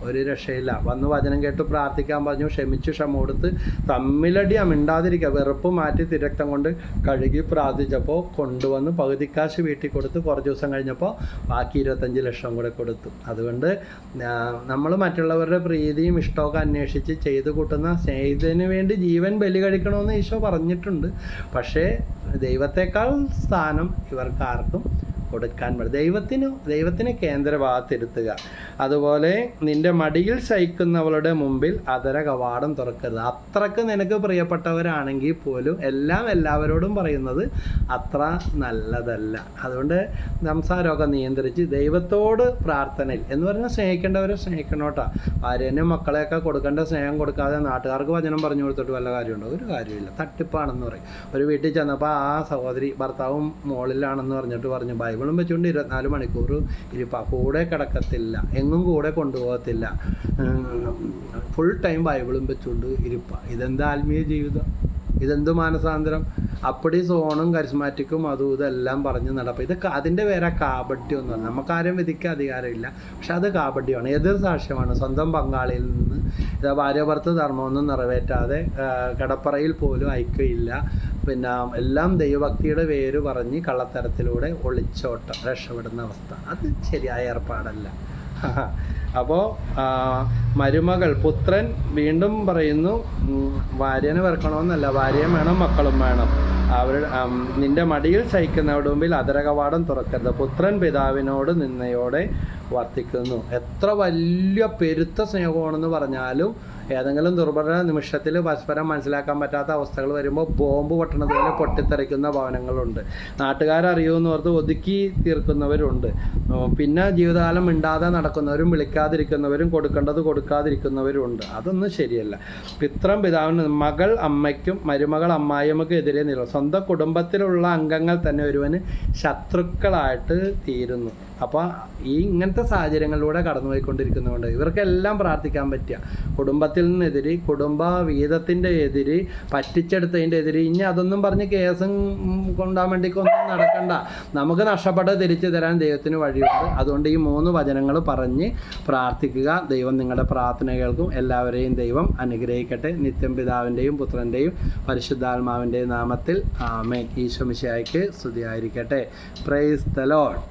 ഒരു രക്ഷയില്ല. വന്ന് വചനം കേട്ട് പ്രാർത്ഥിക്കാൻ പറഞ്ഞു, ക്ഷമിച്ച് ക്ഷമ കൊടുത്ത് തമ്മിലടിയാ, മിണ്ടാതിരിക്കുക, വെറുപ്പ് മാറ്റി തിരക്തം കൊണ്ട് കഴുകി പ്രാർത്ഥിച്ചപ്പോൾ കൊണ്ടുവന്ന് പകുതിക്കാശ് വീട്ടിൽ കൊടുത്ത് കുറച്ച് ദിവസം കഴിഞ്ഞപ്പോൾ ബാക്കി 25 ലക്ഷം കൂടെ കൊടുത്തു. അതുകൊണ്ട് നമ്മൾ മറ്റുള്ളവരുടെ പ്രീതിയും ഇഷ്ടമൊക്കെ അന്വേഷിച്ച് ചെയ്ത് കൂട്ടുന്ന സ്നേഹിതന് വേണ്ടി ജീവൻ ബലി കഴിക്കണമെന്ന് ഈശോ പറഞ്ഞിട്ടുണ്ട്. പക്ഷേ ദൈവത്തെക്കാൾ സ്ഥാനം ഇവർക്കാർക്കും കൊടുക്കാൻ പറ്റും. ദൈവത്തിന് കേന്ദ്രഭാഗത്തിരുത്തുക. അതുപോലെ നിൻ്റെ മടിയിൽ ശയിക്കുന്നവളുടെ മുമ്പിൽ അധര കവാടം തുറക്കരുത്. അത്രക്ക് നിനക്ക് പ്രിയപ്പെട്ടവരാണെങ്കിൽ പോലും എല്ലാവരോടും പറയുന്നത് അത്ര നല്ലതല്ല. അതുകൊണ്ട് സംസാരമൊക്കെ നിയന്ത്രിച്ച് ദൈവത്തോട് പ്രാർത്ഥനയിൽ എന്ന് പറഞ്ഞാൽ സ്നേഹിക്കേണ്ടവരെ സ്നേഹിക്കണോട്ടാ. ഭാര്യനും മക്കളെയൊക്കെ കൊടുക്കേണ്ട സ്നേഹം കൊടുക്കാതെ നാട്ടുകാർക്ക് വചനം പറഞ്ഞു കൊടുത്തിട്ട് വല്ല കാര്യമുണ്ടോ? ഒരു കാര്യമില്ല. തട്ടിപ്പാണെന്ന് പറയും. ഒരു വീട്ടിൽ ചെന്നപ്പോൾ ആ സഹോദരി ഭർത്താവും മോളിലാണെന്ന് പറഞ്ഞിട്ട് പറഞ്ഞു, ബൈബിളും വെച്ചുകൊണ്ട് 24 മണിക്കൂർ ഇരിപ്പാ, കൂടെ കിടക്കത്തില്ല, എങ്ങും കൂടെ കൊണ്ടുപോകത്തില്ല, ഫുൾ ടൈം ബൈബിളും വെച്ചുകൊണ്ട് ഇരിപ്പാ. ഇതെന്ത് ആത്മീയ ജീവിതം? ഇതെന്ത് മാനസാന്തരം? അപ്പടി സോണും കരിസ്മാറ്റിക്കും അതും ഇതെല്ലാം പറഞ്ഞ് നടപ്പം. ഇത് അതിൻ്റെ പേരാ കാപട്യം എന്ന് പറഞ്ഞാൽ. നമുക്കാരും വിധിക്കാൻ അധികാരമില്ല, പക്ഷെ അത് കാപട്യമാണ്. എതിർ സാക്ഷ്യമാണ്. സ്വന്തം പങ്കാളിയിൽ നിന്ന് ഭാര്യ ഭർത്തൃ ധർമ്മമൊന്നും നിറവേറ്റാതെ കിടപ്പറയിൽ പോലും ഐക്യമില്ല. പിന്നെ എല്ലാം ദൈവഭക്തിയുടെ പേര് പറഞ്ഞ് കള്ളത്തരത്തിലൂടെ ഒളിച്ചോട്ടം, രക്ഷപ്പെടുന്ന അവസ്ഥ. അത് ശരിയായ ഏർപ്പാടല്ല. അപ്പോൾ മരുമകൾ, പുത്രൻ വീണ്ടും പറയുന്നു, ഭാര്യനെ വെറുക്കണമെന്നല്ല, ഭാര്യയും വേണം മക്കളും വേണം. നിന്റെ മടിയിൽ ശയിക്കുന്നവരുടെ മുമ്പിൽ അധരകവാടം തുറക്കരുത്. പുത്രൻ പിതാവിനോട് നിന്നയോടെ വർത്തിക്കുന്നു. എത്ര വലിയ പെരുത്ത സ്നേഹമാണെന്ന് പറഞ്ഞാലും ഏതെങ്കിലും ദുർബല നിമിഷത്തിൽ പരസ്പരം മനസ്സിലാക്കാൻ പറ്റാത്ത അവസ്ഥകൾ വരുമ്പോൾ ബോംബ് പൊട്ടണത് പോലെ പൊട്ടിത്തെറിക്കുന്ന ഭവനങ്ങളുണ്ട്. നാട്ടുകാരറിയുമെന്ന് ഓർത്ത് ഒതുക്കി തീർക്കുന്നവരുണ്ട്. പിന്നെ ജീവിതകാലം മിണ്ടാതെ നടക്കുന്നവരും വിളിക്കാതിരിക്കുന്നവരും കൊടുക്കേണ്ടത് കൊടുക്കാതിരിക്കുന്നവരുണ്ട്. അതൊന്നും ശരിയല്ല. പിതാവിന്, മകൾ അമ്മയ്ക്കും മരുമകൾ അമ്മായിയമ്മയ്ക്കും എതിരെ നിൽക്കും. സ്വന്തം കുടുംബത്തിലുള്ള അംഗങ്ങൾ തന്നെ ഒരുവന് ശത്രുക്കളായിട്ട് തീരുന്നു. അപ്പോൾ ഇങ്ങനത്തെ സാഹചര്യങ്ങളിലൂടെ കടന്നുപോയിക്കൊണ്ടിരിക്കുന്നതുകൊണ്ട് ഇവർക്കെല്ലാം പ്രാർത്ഥിക്കാൻ പറ്റുക. കുടുംബത്തിൽ നിന്നെതിരി, കുടുംബ വീതത്തിൻ്റെ എതിരി, പറ്റിച്ചെടുത്തതിൻ്റെ എതിരി, ഇനി അതൊന്നും പറഞ്ഞ് കേസും കൊണ്ടാൻ വേണ്ടിക്കൊന്നും നടക്കണ്ട. നമുക്ക് നഷ്ടപ്പെട്ടത് തിരിച്ചു തരാൻ ദൈവത്തിന് വഴിയുണ്ട്. അതുകൊണ്ട് ഈ 3 വചനങ്ങൾ പറഞ്ഞ് പ്രാർത്ഥിക്കുക. ദൈവം നിങ്ങളുടെ പ്രാർത്ഥന കേൾക്കും. എല്ലാവരെയും ദൈവം അനുഗ്രഹിക്കട്ടെ. നിത്യം പിതാവിൻ്റെയും പുത്രൻ്റെയും പരിശുദ്ധാത്മാവിൻ്റെയും നാമത്തിൽ ആമേൻ. ഈശോ മിശിഹായ്ക്ക് സ്തുതിയായിരിക്കട്ടെ. Praise the Lord.